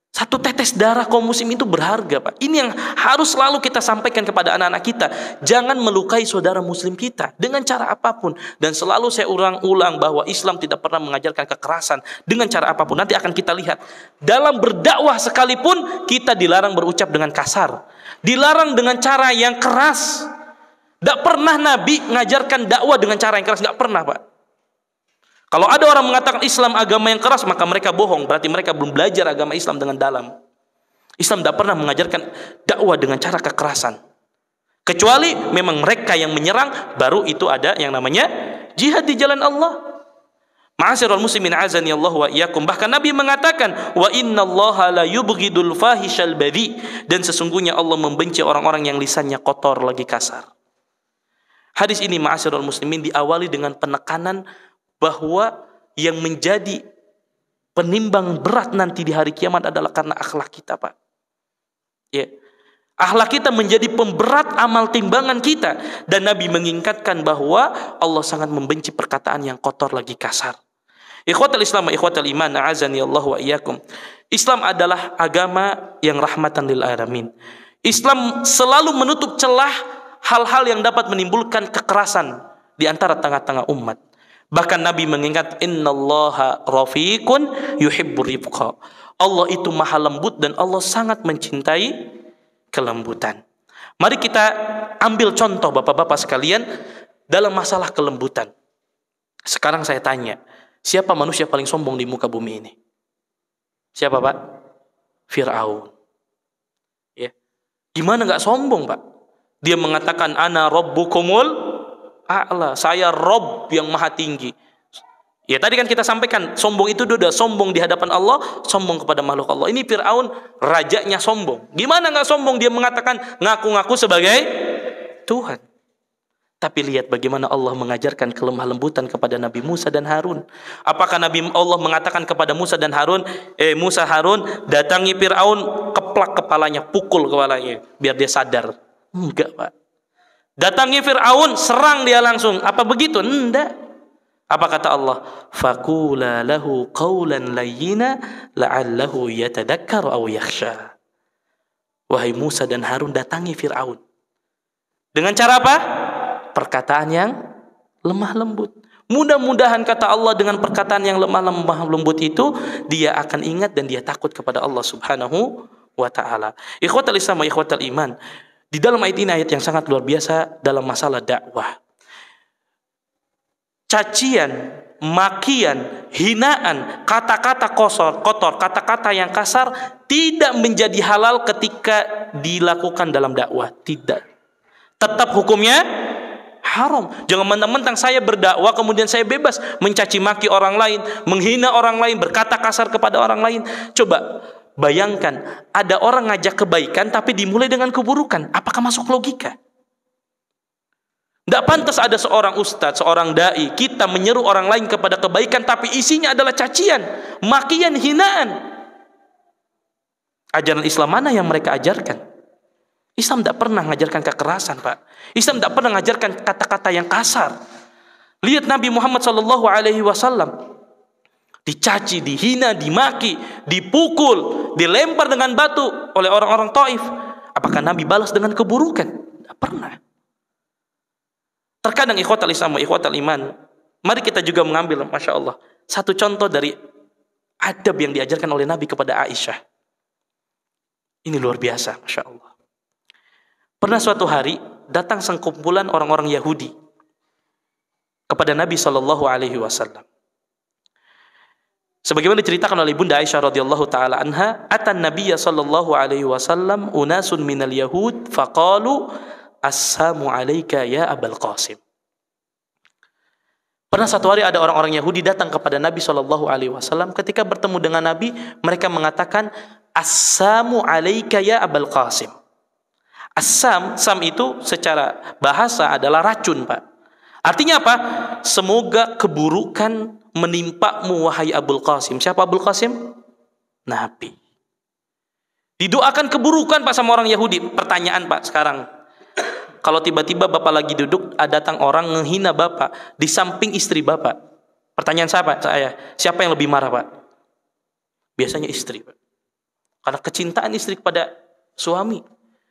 S1: Satu tetes darah kaum muslim itu berharga, Pak. Ini yang harus selalu kita sampaikan kepada anak-anak kita. Jangan melukai saudara muslim kita dengan cara apapun. Dan selalu saya ulang-ulang bahwa Islam tidak pernah mengajarkan kekerasan dengan cara apapun. Nanti akan kita lihat. Dalam berdakwah sekalipun kita dilarang berucap dengan kasar. Dilarang dengan cara yang keras. Tidak pernah Nabi mengajarkan dakwah dengan cara yang keras. Tidak pernah, Pak. Kalau ada orang mengatakan Islam agama yang keras, maka mereka bohong. Berarti mereka belum belajar agama Islam dengan dalam. Islam tidak pernah mengajarkan dakwah dengan cara kekerasan. Kecuali memang mereka yang menyerang, baru itu ada yang namanya jihad di jalan Allah. Ma'asyiral muslimin azani Allah wa iyyakum. Bahkan Nabi mengatakan, wa innallaha la yubghidul fahishal badhi. Dan sesungguhnya Allah membenci orang-orang yang lisannya kotor lagi kasar. Hadis ini ma'asyiral muslimin diawali dengan penekanan bahwa yang menjadi penimbang berat nanti di hari kiamat adalah karena akhlak kita, Pak. Ya. Akhlak kita menjadi pemberat amal timbangan kita. Dan Nabi mengingatkan bahwa Allah sangat membenci perkataan yang kotor lagi kasar. Ikhwatal Islam wa ikhwatal iman, a'azani Allah wa iyyakum. Islam adalah agama yang rahmatan lil alamin. Islam selalu menutup celah hal-hal yang dapat menimbulkan kekerasan di antara tengah-tengah umat. Bahkan Nabi mengingat, innallaha rafiqun yuhibbur rifqa. Allah itu maha lembut dan Allah sangat mencintai kelembutan. Mari kita ambil contoh bapak-bapak sekalian dalam masalah kelembutan. Sekarang saya tanya, siapa manusia paling sombong di muka bumi ini? Siapa Pak? Fir'aun. Ya. Gimana gak sombong Pak? Dia mengatakan ana rabbukumul a'la, saya Rob yang maha tinggi. Ya tadi kan kita sampaikan, sombong itu sudah sombong di hadapan Allah, sombong kepada makhluk Allah. Ini Fir'aun rajanya sombong. Gimana gak sombong? Dia mengatakan ngaku-ngaku sebagai Tuhan. Tapi lihat bagaimana Allah mengajarkan kelemah lembutan kepada Nabi Musa dan Harun. Apakah Nabi Allah mengatakan kepada Musa dan Harun, Musa Harun datangi Fir'aun, keplak kepalanya, pukul kepalanya biar dia sadar? Enggak Pak. Datangi Fir'aun, serang dia langsung. Apa begitu? Enggak. Apa kata Allah? Faqula lahu qawlan layyina la'allahu yatadakkaru aw yakhsha. Wahai Musa dan Harun, datangi Fir'aun. Dengan cara apa? Perkataan yang lemah lembut. Mudah-mudahan kata Allah dengan perkataan yang lemah lembut itu dia akan ingat dan dia takut kepada Allah Subhanahu wa taala. Ikhwatal Islam wa ikhwatal iman. Di dalam ayat ini ayat yang sangat luar biasa dalam masalah dakwah. Cacian, makian, hinaan, kata-kata kotor, kata-kata yang kasar tidak menjadi halal ketika dilakukan dalam dakwah. Tidak. Tetap hukumnya haram. Jangan mentang-mentang saya berdakwah kemudian saya bebas mencaci maki orang lain, menghina orang lain, berkata kasar kepada orang lain. Coba bayangkan, ada orang ngajak kebaikan tapi dimulai dengan keburukan. Apakah masuk logika? Tidak pantas ada seorang ustadz, seorang dai, kita menyeru orang lain kepada kebaikan tapi isinya adalah cacian, makian, hinaan. Ajaran Islam mana yang mereka ajarkan? Islam tidak pernah mengajarkan kekerasan, Pak. Islam tidak pernah mengajarkan kata-kata yang kasar. Lihat Nabi Muhammad SAW dicaci, dihina, dimaki, dipukul, dilempar dengan batu oleh orang-orang Taif. Apakah Nabi balas dengan keburukan? Tidak pernah. Terkadang ikhwatal Islam, ikhwatal iman, mari kita juga mengambil, Masya Allah, satu contoh dari adab yang diajarkan oleh Nabi kepada Aisyah. Ini luar biasa, Masya Allah. Pernah suatu hari datang sekumpulan orang-orang Yahudi kepada Nabi SAW. Sebagaimana diceritakan oleh Bunda Aisyah radhiyallahu taala anha, atan Nabiyya sallallahu alaihi wasallam unasun minal yahud faqalu assalamu alayka ya Abul Qasim. Pernah satu hari ada orang-orang Yahudi datang kepada Nabi SAW. Ketika bertemu dengan Nabi, mereka mengatakan assalamu alayka ya Abul Qasim. Sam itu secara bahasa adalah racun, Pak. Artinya apa? Semoga keburukan menimpamu wahai Abul Qasim. Siapa Abul Qasim? Nabi. Didoakan keburukan Pak sama orang Yahudi. Pertanyaan Pak sekarang, kalau tiba-tiba Bapak lagi duduk, ada datang orang menghina Bapak di samping istri Bapak. Pertanyaan saya, siapa yang lebih marah Pak? Biasanya istri, Pak. Karena kecintaan istri kepada suami.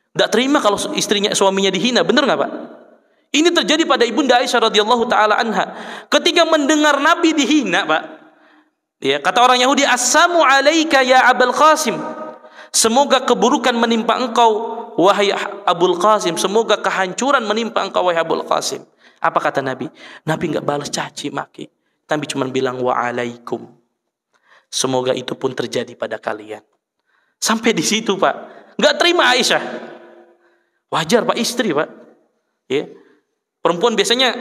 S1: Tidak terima kalau suaminya dihina, benar nggak Pak? Ini terjadi pada Ibunda Aisyah radhiyallahu taala anha. Ketika mendengar Nabi dihina, Pak, ya kata orang Yahudi, assalamu alayka ya Abul Qasim. Semoga keburukan menimpa engkau wahai Abul Qasim. Semoga kehancuran menimpa engkau wahai Abul Qasim. Apa kata Nabi? Nabi nggak balas caci maki. Nabi cuma bilang wa'alaikum. Semoga itu pun terjadi pada kalian. Sampai di situ Pak. Nggak terima Aisyah. Wajar Pak, istri Pak. Ya. Perempuan biasanya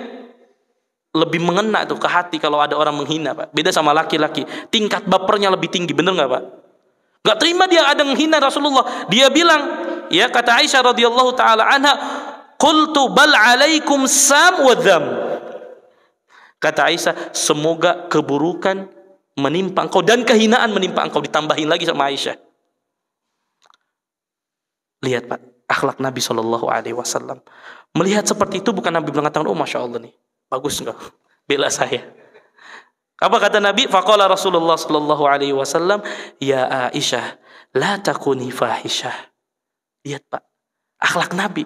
S1: lebih mengena tuh ke hati kalau ada orang menghina Pak. Beda sama laki-laki. Tingkat bapernya lebih tinggi, bener nggak Pak? Nggak terima dia ada menghina Rasulullah. Dia bilang, ya kata Aisyah radhiyallahu taala anha, qultu bal alaikum sam wa dham. Kata Aisyah, semoga keburukan menimpa engkau dan kehinaan menimpa engkau. Ditambahin lagi sama Aisyah. Lihat Pak, akhlak Nabi SAW. Melihat seperti itu bukan Nabi mengatakan, oh Masya Allah nih, bagus enggak, bela saya. Apa kata Nabi? Faqala Rasulullah SAW, ya Aisyah, la takuni fahishah. Lihat Pak, akhlak Nabi.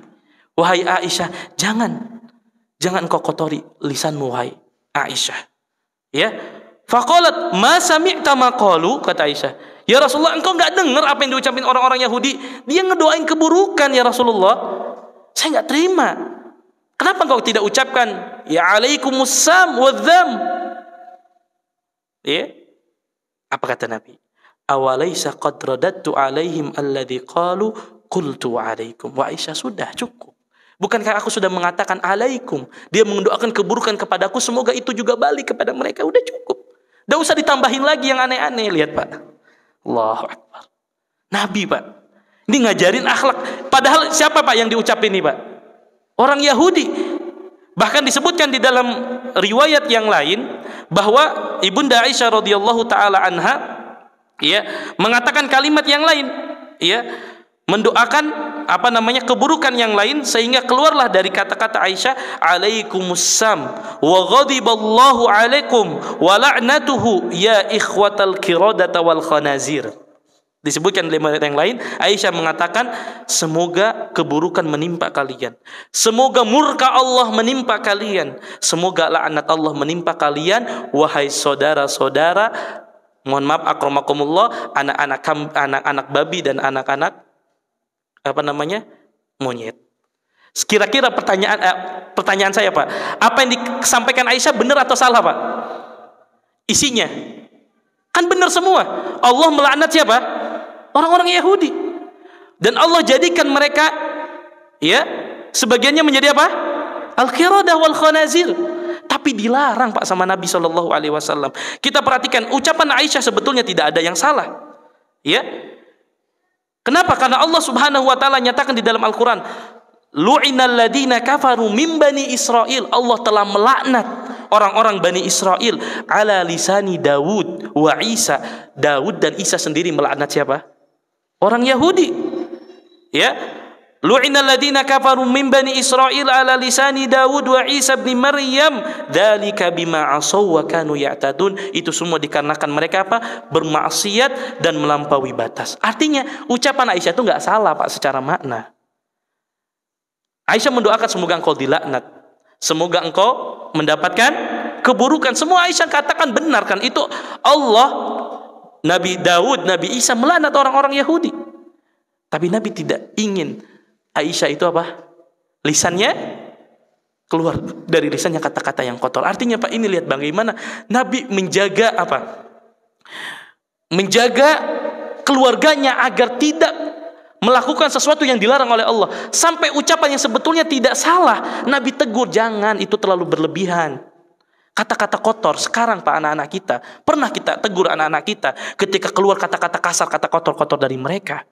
S1: Wahai Aisyah, jangan kau kotori lisanmu wahai Aisyah. Ya, faqalat ma sami'ta ma qalu, kata Aisyah. Ya Rasulullah, engkau nggak dengar apa yang diucapin orang-orang Yahudi? Dia ngedoain keburukan ya Rasulullah. Saya nggak terima. Kenapa engkau tidak ucapkan ya alaikumussalam wadzam? Ya. Apa kata Nabi? Awalaisa qad radattu alaihim alladhi qalu qultu alaikum. Wa Aisyah, sudah cukup. Bukankah aku sudah mengatakan alaikum? Dia mendoakan keburukan kepadaku, semoga itu juga balik kepada mereka. Udah cukup. Udah usah ditambahin lagi yang aneh-aneh. Lihat Pak. Allahu Akbar. Nabi Pak. Ini ngajarin akhlak. Padahal siapa Pak yang diucapin ini Pak? Orang Yahudi. Bahkan disebutkan di dalam riwayat yang lain bahwa Ibunda Aisyah radhiyallahu taala anha ya mengatakan kalimat yang lain, ya, mendoakan keburukan yang lain, sehingga keluarlah dari kata-kata Aisyah alaikumussalam wa ghadiballahu alaikum wa la'natuhu ya ikhwatal qiradata wal khanazir. Disebutkan di riwayat yang lain, Aisyah mengatakan, semoga keburukan menimpa kalian, semoga murka Allah menimpa kalian, semoga laknat Allah menimpa kalian, wahai saudara-saudara, mohon maaf akramakumullah, anak-anak babi dan anak-anak monyet. Kira-kira pertanyaan saya Pak, apa yang disampaikan Aisyah benar atau salah Pak? Isinya kan benar semua. Allah melaknat siapa? Orang-orang Yahudi. Dan Allah jadikan mereka, ya, sebagiannya menjadi apa? Al-qiradah wal khanazir. Tapi dilarang Pak sama Nabi SAW. Kita perhatikan ucapan Aisyah sebetulnya tidak ada yang salah. Ya. Kenapa? Karena Allah Subhanahu wa taala nyatakan di dalam Al-Qur'an, lu'inal ladina kafaru min bani Israil. Allah telah melaknat orang-orang Bani Israel ala lisani Daud wa Isa. Daud dan Isa sendiri melaknat siapa? Orang Yahudi. Ya. Lu'inal ladina kafaru min bani Israil ala lisani Daud wa Isa bin Maryam dzalika bima asaw wa kanu ya'tadun. Itu semua dikarenakan mereka apa? Bermaksiat dan melampaui batas. Artinya ucapan Aisyah itu enggak salah Pak secara makna. Aisyah mendoakan semoga engkau dilaknat, semoga engkau mendapatkan keburukan. Semua Aisyah katakan benar kan? Itu Allah, Nabi Daud, Nabi Isa melaknat orang-orang Yahudi. Tapi Nabi tidak ingin Aisyah itu apa? Lisannya keluar dari lisannya kata-kata yang kotor. Artinya Pak, ini lihat bagaimana Nabi menjaga apa? Menjaga keluarganya agar tidak melakukan sesuatu yang dilarang oleh Allah. Sampai ucapan yang sebetulnya tidak salah, Nabi tegur, jangan, itu terlalu berlebihan. Kata-kata kotor, sekarang Pak anak-anak kita, pernah kita tegur anak-anak kita ketika keluar kata-kata kasar, kata kotor-kotor dari mereka.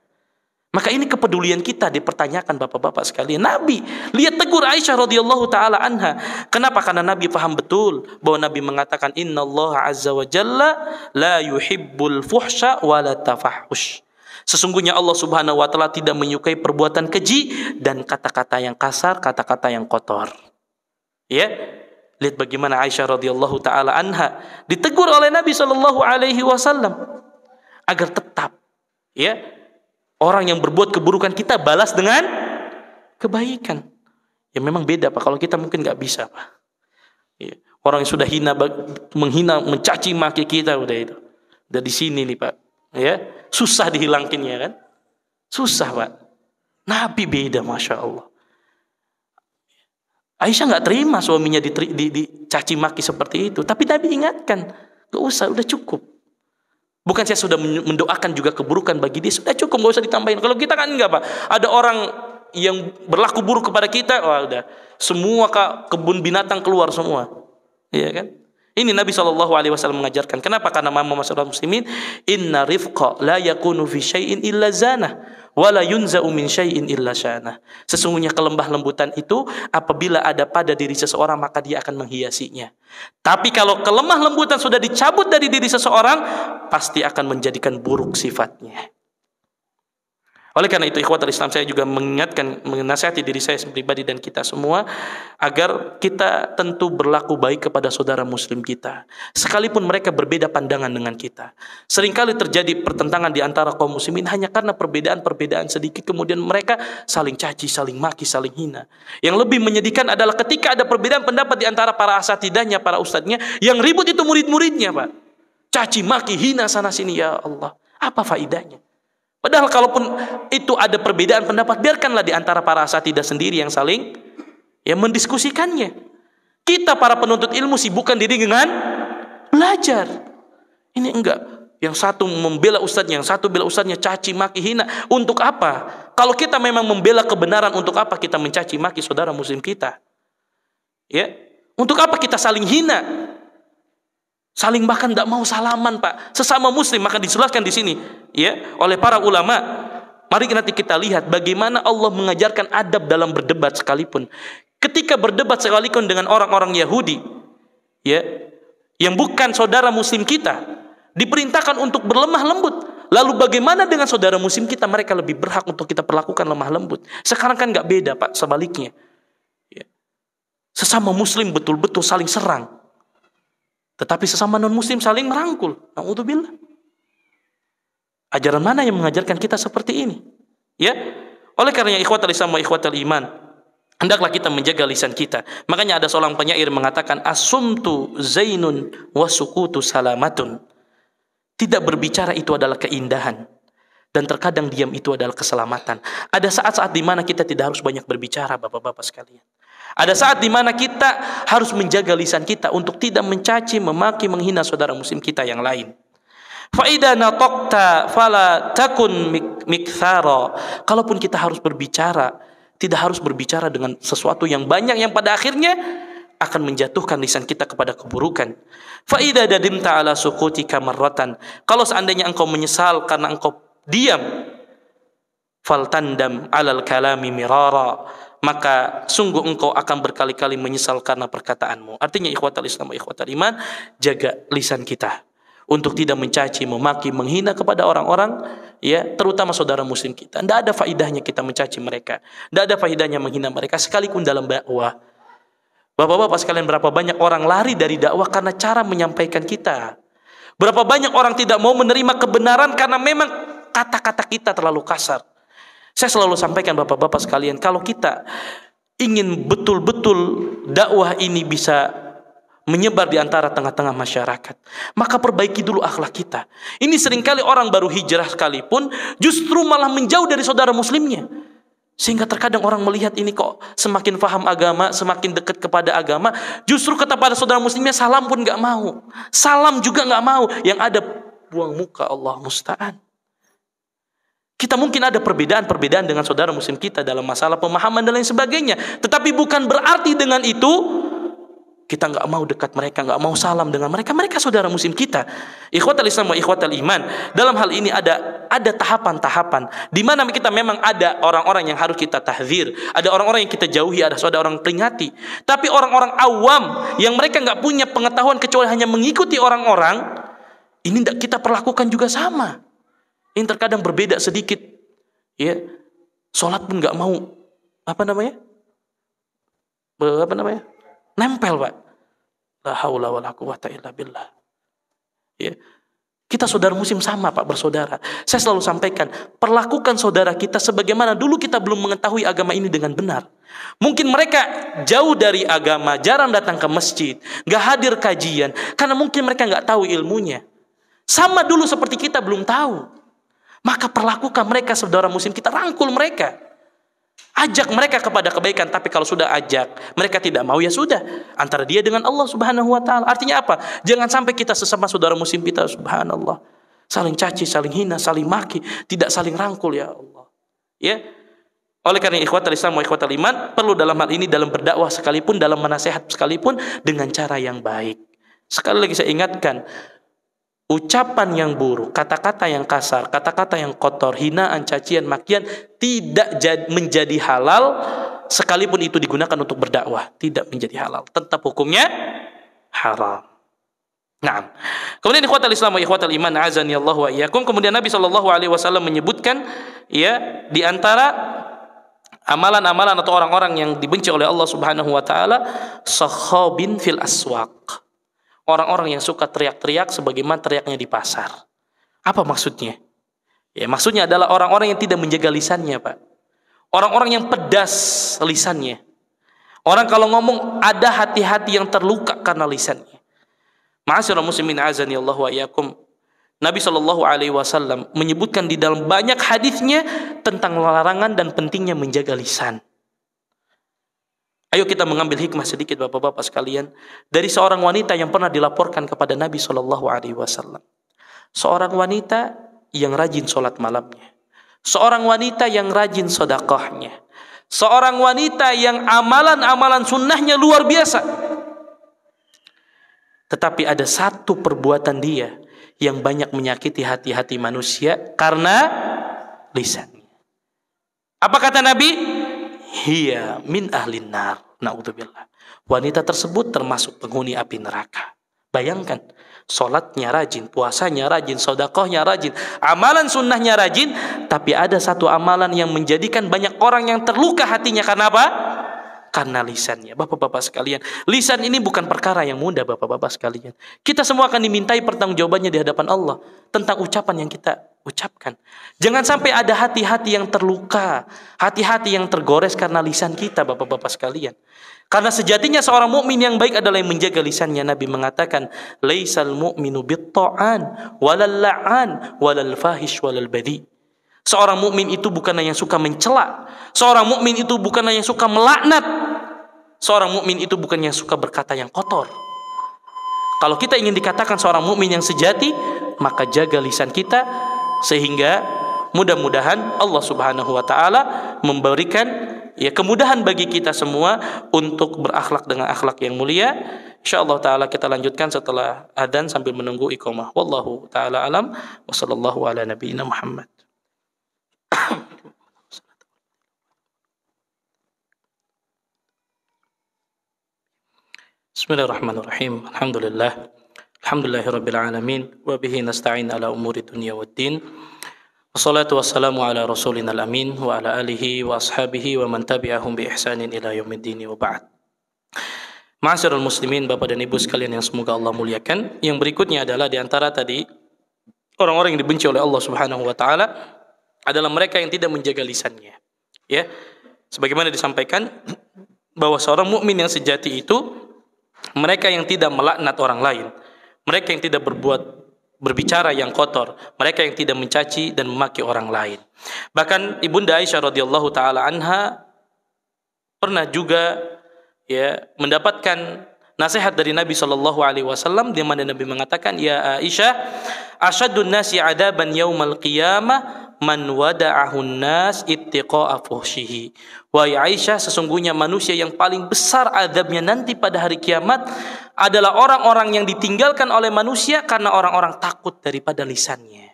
S1: Maka ini kepedulian kita dipertanyakan Bapak-bapak sekalian. Nabi lihat tegur Aisyah radhiyallahu taala anha. Kenapa? Karena Nabi paham betul bahwa Nabi mengatakan innallaha azza wa jalla la yuhibbul fuhsya wa la tafahhush. Sesungguhnya Allah Subhanahu wa taala tidak menyukai perbuatan keji dan kata-kata yang kasar, kata-kata yang kotor. Ya. Lihat bagaimana Aisyah radhiyallahu taala anha ditegur oleh Nabi sallallahu alaihi wasallam agar tetap, ya, orang yang berbuat keburukan kita balas dengan kebaikan. Ya memang beda Pak, kalau kita mungkin nggak bisa Pak. Ya. Orang yang sudah menghina, mencaci maki kita udah di sini nih Pak. Ya, susah dihilangkinnya kan? Susah Pak. Nabi beda, masya Allah. Aisyah nggak terima suaminya dicaci maki seperti itu, tapi Nabi ingatkan, gak usah, udah cukup. Bukan saya sudah mendoakan juga keburukan bagi dia, sudah cukup, gak usah ditambahin. Kalau kita kan enggak Pak, ada orang yang berlaku buruk kepada kita, wah udah semua kebun binatang keluar semua, iya kan? Ini Nabi SAW mengajarkan. Kenapa? Karena masyarakat muslimin, inna rifqa la yakunu fi syai'in illa zanah wa la yunza'u min syai'in illa syanah. Sesungguhnya kelembah lembutan itu apabila ada pada diri seseorang maka dia akan menghiasinya. Tapi kalau kelemah lembutan sudah dicabut dari diri seseorang, pasti akan menjadikan buruk sifatnya. Oleh karena itu ikhwatul Islam, saya juga mengingatkan, menasihati diri saya pribadi dan kita semua agar kita tentu berlaku baik kepada saudara muslim kita, sekalipun mereka berbeda pandangan dengan kita. Seringkali terjadi pertentangan di antara kaum muslimin hanya karena perbedaan-perbedaan sedikit, kemudian mereka saling caci, saling maki, saling hina. Yang lebih menyedihkan adalah ketika ada perbedaan pendapat di antara para asatidahnya, para ustadznya, yang ribut itu murid-muridnya Pak. Caci maki, hina sana sini, ya Allah. Apa faidahnya? Padahal kalaupun itu ada perbedaan pendapat, biarkanlah di antara para asatidzah sendiri yang saling mendiskusikannya. Kita para penuntut ilmu sibukkan diri dengan belajar. Ini enggak. Yang satu membela ustadznya, yang satu bela ustadznya, caci maki hina. Untuk apa? Kalau kita memang membela kebenaran, untuk apa kita mencaci maki saudara muslim kita? Ya, untuk apa kita saling hina? Saling bahkan tidak mau salaman, Pak. Sesama muslim, maka dijelaskan di sini ya oleh para ulama. Mari nanti kita lihat bagaimana Allah mengajarkan adab dalam berdebat sekalipun. Ketika berdebat sekalipun dengan orang-orang Yahudi ya, yang bukan saudara muslim kita, diperintahkan untuk berlemah lembut. Lalu bagaimana dengan saudara muslim kita? Mereka lebih berhak untuk kita perlakukan lemah lembut. Sekarang kan nggak beda, Pak, sebaliknya ya. Sesama muslim betul-betul saling serang, tetapi sesama non-muslim saling merangkul. Na'udzubillah. Ajaran mana yang mengajarkan kita seperti ini? Ya, oleh karenanya ikhwatal Islam wa ikhwatal iman, hendaklah kita menjaga lisan kita. Makanya ada seorang penyair mengatakan, as-sumtu zainun wa sukutu salamatun. Tidak berbicara itu adalah keindahan, dan terkadang diam itu adalah keselamatan. Ada saat-saat di mana kita tidak harus banyak berbicara, bapak-bapak sekalian. Ada saat di mana kita harus menjaga lisan kita untuk tidak mencaci, memaki, menghina saudara muslim kita yang lain. Fa idza nataqta fala takun mikthara. Kalaupun kita harus berbicara, tidak harus berbicara dengan sesuatu yang banyak yang pada akhirnya akan menjatuhkan lisan kita kepada keburukan. Fa idza dadimta ala sukutika marratan. Kalau seandainya engkau menyesal karena engkau diam, faltandam alal kalami mirara, maka sungguh engkau akan berkali-kali menyesal karena perkataanmu. Artinya ikhwatal Islam wa ikhwatal iman, jaga lisan kita untuk tidak mencaci, memaki, menghina kepada orang-orang ya, terutama saudara muslim kita. Tidak ada faidahnya kita mencaci mereka, tidak ada faidahnya menghina mereka sekalipun dalam dakwah. Bapak-bapak sekalian, berapa banyak orang lari dari dakwah karena cara menyampaikan kita. Berapa banyak orang tidak mau menerima kebenaran karena memang kata-kata kita terlalu kasar. Saya selalu sampaikan bapak-bapak sekalian, kalau kita ingin betul-betul dakwah ini bisa menyebar di antara tengah-tengah masyarakat, maka perbaiki dulu akhlak kita. Ini seringkali orang baru hijrah sekalipun justru malah menjauh dari saudara muslimnya. Sehingga terkadang orang melihat ini kok semakin paham agama, semakin dekat kepada agama, justru kepada saudara muslimnya salam pun nggak mau. Salam juga nggak mau. Yang ada buang muka, Allah musta'an. Kita mungkin ada perbedaan-perbedaan dengan saudara muslim kita dalam masalah pemahaman dan lain sebagainya. Tetapi bukan berarti dengan itu kita nggak mau dekat mereka, nggak mau salam dengan mereka. Mereka saudara muslim kita. Ikhwatal Islam wa ikhwatal iman. Dalam hal ini ada tahapan-tahapan di mana kita memang ada orang-orang yang harus kita tahdzir, ada orang-orang yang kita jauhi, ada orang peringati. Tapi orang-orang awam yang mereka nggak punya pengetahuan kecuali hanya mengikuti orang-orang, ini tidak kita perlakukan juga sama. Ini terkadang berbeda sedikit, ya. Sholat pun nggak mau, nempel, Pak. La haula wala quwata illa billah. Ya. Kita saudara muslim sama, Pak, bersaudara. Saya selalu sampaikan, perlakukan saudara kita sebagaimana dulu kita belum mengetahui agama ini dengan benar. Mungkin mereka jauh dari agama, jarang datang ke masjid, nggak hadir kajian, karena mungkin mereka nggak tahu ilmunya. Sama dulu seperti kita belum tahu. Maka perlakukan mereka saudara muslim kita, rangkul mereka, ajak mereka kepada kebaikan. Tapi kalau sudah ajak mereka tidak mau, ya sudah, antara dia dengan Allah subhanahu wa ta'ala. Artinya apa? Jangan sampai kita sesama saudara muslim kita, subhanallah, saling caci, saling hina, saling maki, tidak saling rangkul, ya Allah. Ya, oleh karena ikhwatal Islam wa ikhwatal iman, perlu dalam hal ini, dalam berdakwah sekalipun, dalam menasihat sekalipun, dengan cara yang baik. Sekali lagi saya ingatkan, ucapan yang buruk, kata-kata yang kasar, kata-kata yang kotor, hinaan, cacian, makian tidak menjadi halal sekalipun itu digunakan untuk berdakwah. Tidak menjadi halal, tetap hukumnya haram. Nah, kemudian ikhwatal Islam wa ikhwatal iman, azani Allah wa iyyakum. Kemudian Nabi SAW menyebutkan ya, di antara amalan-amalan atau orang-orang yang dibenci oleh Allah Subhanahu wa taala, sakhabin fil aswaq. Orang-orang yang suka teriak-teriak sebagaimana teriaknya di pasar. Apa maksudnya? Ya, maksudnya adalah orang-orang yang tidak menjaga lisannya, Pak. Orang-orang yang pedas lisannya. Orang kalau ngomong ada hati-hati yang terluka karena lisannya. Ma'asyiral muslimin azani Allah wa iyyakum. Nabi Shallallahu Alaihi Wasallam menyebutkan di dalam banyak hadisnya tentang larangan dan pentingnya menjaga lisan. Ayo kita mengambil hikmah sedikit bapak-bapak sekalian dari seorang wanita yang pernah dilaporkan kepada Nabi Shallallahu Alaihi Wasallam. Seorang wanita yang rajin sholat malamnya, seorang wanita yang rajin sedekahnya, seorang wanita yang amalan-amalan sunnahnya luar biasa. Tetapi ada satu perbuatan dia yang banyak menyakiti hati-hati manusia karena lisannya. Apa kata Nabi? Hiya min ahlin nar. Na'udzubillah. Wanita tersebut termasuk penghuni api neraka. Bayangkan, sholatnya rajin, puasanya rajin, sedekahnya rajin, amalan sunnahnya rajin, tapi ada satu amalan yang menjadikan banyak orang yang terluka hatinya. Karena apa? Karena lisannya. Bapak-bapak sekalian, lisan ini bukan perkara yang mudah bapak-bapak sekalian. Kita semua akan dimintai pertanggungjawabannya di hadapan Allah tentang ucapan yang kita ucapkan. Jangan sampai ada hati-hati yang terluka, hati-hati yang tergores karena lisan kita bapak-bapak sekalian. Karena sejatinya seorang mukmin yang baik adalah yang menjaga lisannya. Nabi mengatakan, "Laisal mu'minu bit-ta'an walal la'an walal fahish walal badi." Seorang mukmin itu bukanlah yang suka mencela. Seorang mukmin itu bukanlah yang suka melaknat. Seorang mukmin itu bukan yang suka berkata yang kotor. Kalau kita ingin dikatakan seorang mukmin yang sejati, maka jaga lisan kita sehingga mudah-mudahan Allah Subhanahu wa taala memberikan kemudahan bagi kita semua untuk berakhlak dengan akhlak yang mulia. Insyaallah taala kita lanjutkan setelah adzan sambil menunggu iqamah. Wallahu taala alam wa sallallahu ala nabiyina Muhammad. Bismillahirrahmanirrahim. Alhamdulillahirabbil alamin wa bihi nasta'in ala umuri dunya waddin. Wassalatu wassalamu ala rasulina al-amin wa ala alihi wa ashabihi wa man tabi'ahum bi ihsanin ila yaumiddin wa ba'd. Ma'asyiral muslimin, Bapak dan Ibu sekalian yang semoga Allah muliakan. Yang berikutnya adalah di antara tadi orang-orang yang dibenci oleh Allah Subhanahu wa taala adalah mereka yang tidak menjaga lisannya. Ya. Sebagaimana disampaikan bahwa seorang mukmin yang sejati itu mereka yang tidak melaknat orang lain, mereka yang tidak berbicara yang kotor, mereka yang tidak mencaci dan memaki orang lain. Bahkan Ibunda Aisyah radhiyallahu taala anha pernah juga mendapatkan nasihat dari Nabi sallallahu alaihi wasallam di mana Nabi mengatakan, "Ya Aisyah, asyaddun nasi adaban yaumal qiyamah man wada'ahun nas ittiqa'a fuhshihi." Wahai Aisyah, sesungguhnya manusia yang paling besar azabnya nanti pada hari kiamat adalah orang-orang yang ditinggalkan oleh manusia karena orang-orang takut daripada lisannya.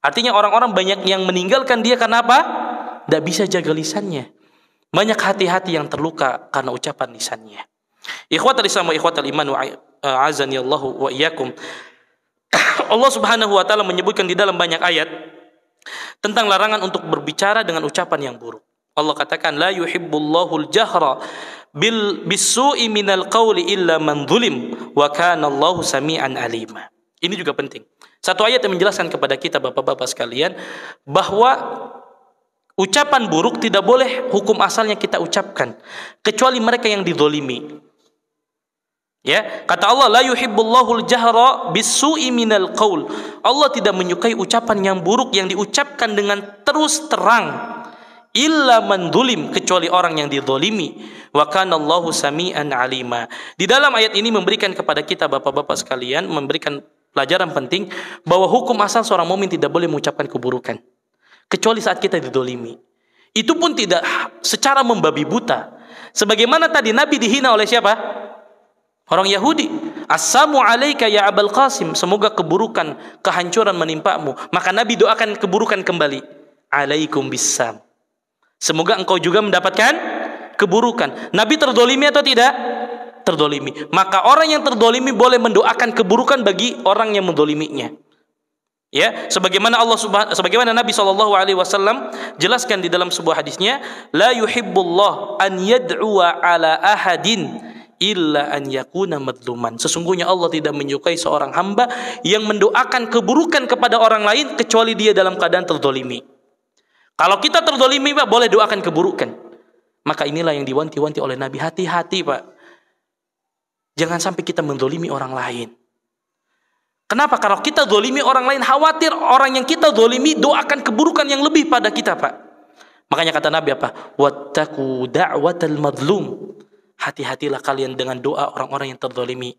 S1: Artinya orang-orang banyak yang meninggalkan dia karena apa? Tidak bisa jaga lisannya. Banyak hati-hati yang terluka karena ucapan lisannya. Ikhwatal Islam wa ikhwatal iman wa azani Allahu wa iyyakum. Allah Subhanahu wa taala menyebutkan di dalam banyak ayat tentang larangan untuk berbicara dengan ucapan yang buruk. Allah katakan, la yuhibbullahul jahra bis-su'i minal qawli illa man zulim wa kana Allahu sami'an alima. Ini juga penting. Satu ayat yang menjelaskan kepada kita bapak-bapak sekalian bahwa ucapan buruk tidak boleh hukum asalnya kita ucapkan kecuali mereka yang dizalimi. Ya, kata Allah, la yuhibbullahul jahra bis-su'i minal qaul. Allah tidak menyukai ucapan yang buruk yang diucapkan dengan terus terang. Illa man zulim, kecuali orang yang dizalimi. Wa kana Allahu sami'an alima. Di dalam ayat ini memberikan kepada kita bapak-bapak sekalian, memberikan pelajaran penting bahwa hukum asal seorang mukmin tidak boleh mengucapkan keburukan kecuali saat kita dizalimi. Itu pun tidak secara membabi buta. Sebagaimana tadi Nabi dihina oleh siapa? Orang Yahudi. Assamu alaika ya Abul Qasim, semoga keburukan, kehancuran menimpamu. Maka Nabi doakan keburukan kembali. Alaikum bissam, semoga engkau juga mendapatkan keburukan. Nabi terdolimi atau tidak? Terdolimi. Maka orang yang terdolimi boleh mendoakan keburukan bagi orang yang mendoliminya. Ya, sebagaimana Nabi SAW jelaskan di dalam sebuah hadisnya, la yuhibbullah an yad'uwa ala ahadin illa an yakuna madluman. Sesungguhnya Allah tidak menyukai seorang hamba yang mendoakan keburukan kepada orang lain kecuali dia dalam keadaan terdolimi. Kalau kita terdolimi Pak, boleh doakan keburukan. Maka inilah yang diwanti-wanti oleh Nabi. Hati-hati Pak, jangan sampai kita mendolimi orang lain. Kenapa? Kalau kita zalimi orang lain, khawatir orang yang kita zalimi doakan keburukan yang lebih pada kita, Pak. Makanya kata Nabi apa? Wattaqu da'watal mazlum. Hati-hatilah kalian dengan doa orang-orang yang terzalimi.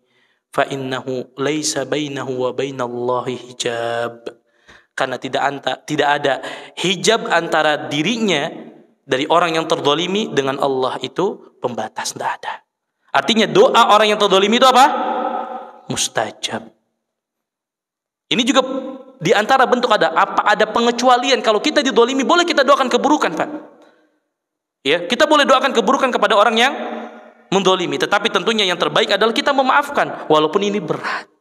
S1: Fa innahu laisa bainahu wa bainallahi hijab. Karena tidak ada hijab antara dirinya dari orang yang terzalimi dengan Allah itu pembatas, tidak ada. Artinya doa orang yang terzalimi itu apa? Mustajab. Ini juga di antara bentuk ada pengecualian kalau kita didolimi boleh kita doakan keburukan, Pak. Ya, kita boleh doakan keburukan kepada orang yang mendolimi, tetapi tentunya yang terbaik adalah kita memaafkan, walaupun ini berat.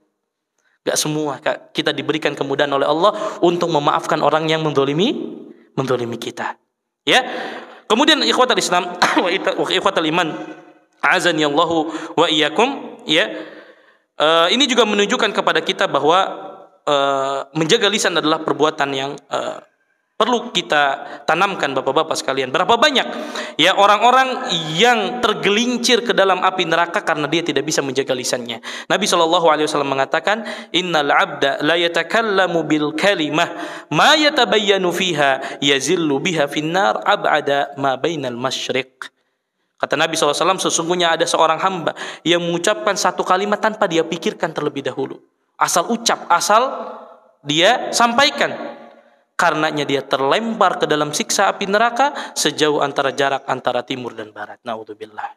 S1: Gak semua kita diberikan kemudahan oleh Allah untuk memaafkan orang yang mendolimi kita. Ya, kemudian ikhwatal Islam wa ikhwatal iman, azani Allahu wa iyyakum. Ya, ini juga menunjukkan kepada kita bahwa menjaga lisan adalah perbuatan yang perlu kita tanamkan, bapak-bapak sekalian. Berapa banyak ya orang-orang yang tergelincir ke dalam api neraka karena dia tidak bisa menjaga lisannya. Nabi SAW mengatakan, innal abda la yatakallamu bil kalimah ma yatabayyanu fiha yazillu biha finnar ab'ada ma bainal masyriq. Kata Nabi SAW, sesungguhnya ada seorang hamba yang mengucapkan satu kalimat tanpa dia pikirkan terlebih dahulu. Asal ucap, asal dia sampaikan. Karenanya dia terlempar ke dalam siksa api neraka sejauh jarak antara timur dan barat. Naudzubillah.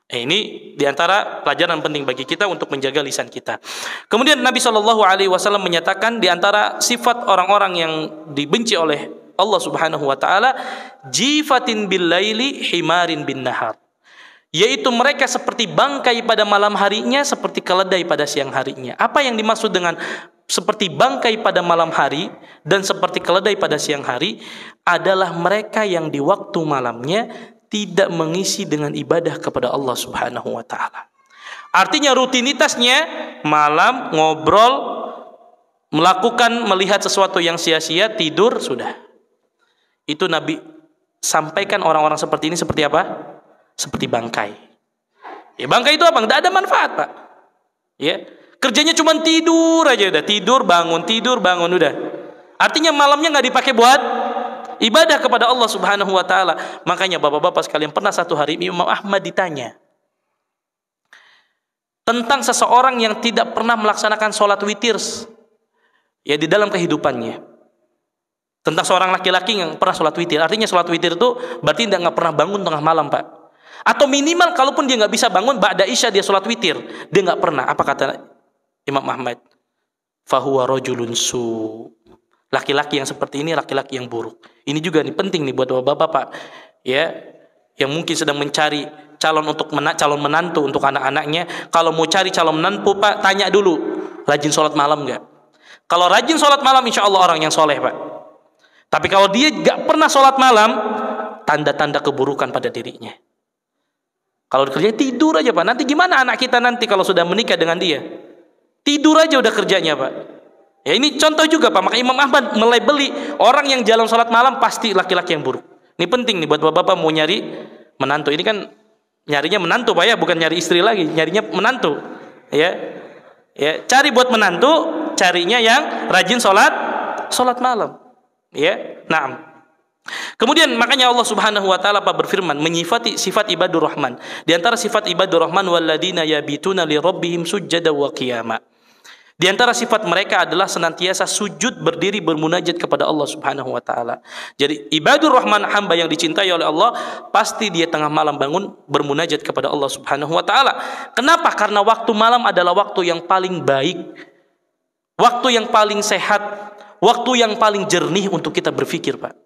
S1: Ini diantara pelajaran penting bagi kita untuk menjaga lisan kita. Kemudian Nabi SAW menyatakan diantara sifat orang-orang yang dibenci oleh Allah Subhanahu Wa Taala, jifatin bil laili himarin bin nahar. Yaitu mereka seperti bangkai pada malam harinya, seperti keledai pada siang harinya. Apa yang dimaksud dengan seperti bangkai pada malam hari dan seperti keledai pada siang hari adalah mereka yang di waktu malamnya tidak mengisi dengan ibadah kepada Allah Subhanahu wa taala. Artinya rutinitasnya malam ngobrol, melihat sesuatu yang sia-sia, tidur, sudah. Itu Nabi sampaikan orang-orang seperti ini seperti apa? Seperti bangkai. Ya, bangkai itu apa? Tidak ada manfaat, Pak. Ya, kerjanya cuma tidur aja udah, tidur bangun udah. Artinya malamnya nggak dipakai buat ibadah kepada Allah Subhanahu Wa Taala. Makanya bapak-bapak sekalian, pernah satu hari Imam Ahmad ditanya tentang seseorang yang tidak pernah melaksanakan sholat witir ya di dalam kehidupannya. Tentang seorang laki-laki yang pernah sholat witir. Artinya sholat witir itu berarti nggak pernah bangun tengah malam, Pak. Atau minimal kalaupun dia nggak bisa bangun ba'da isya dia sholat witir, dia nggak pernah. Apa kata Imam Ahmad? Fahuwa rajulun su. Laki-laki yang seperti ini laki-laki yang buruk. Ini juga nih penting nih buat bapak-bapak ya, yang mungkin sedang mencari calon menantu untuk anak-anaknya. Kalau mau cari calon menantu, Pak, tanya dulu rajin sholat malam nggak? Kalau rajin sholat malam, insya Allah orang yang soleh, Pak. Tapi kalau dia nggak pernah sholat malam, tanda-tanda keburukan pada dirinya. Kalau kerjanya tidur aja, Pak. Nanti gimana anak kita nanti kalau sudah menikah dengan dia? Tidur aja udah kerjanya, Pak. Ya, ini contoh juga, Pak. Maka Imam Ahmad melabeli orang yang jalan sholat malam pasti laki-laki yang buruk. Ini penting nih buat bapak-bapak mau nyari menantu. Ini kan nyarinya menantu, Pak, ya, bukan nyari istri lagi, nyarinya menantu. Ya. Ya, cari buat menantu, carinya yang rajin sholat malam. Ya. Naam. Kemudian makanya Allah Subhanahu wa taala berfirman menyifati sifat ibadur rahman. Di antara sifat ibadur rahman walladzina yabituna li rabbihim sujada wa qiyama. Di antara sifat mereka adalah senantiasa sujud, berdiri, bermunajat kepada Allah Subhanahu wa taala. Jadi ibadur rahman, hamba yang dicintai oleh Allah, pasti dia tengah malam bangun bermunajat kepada Allah Subhanahu wa taala. Kenapa? Karena waktu malam adalah waktu yang paling baik, waktu yang paling sehat, waktu yang paling jernih untuk kita berpikir, Pak.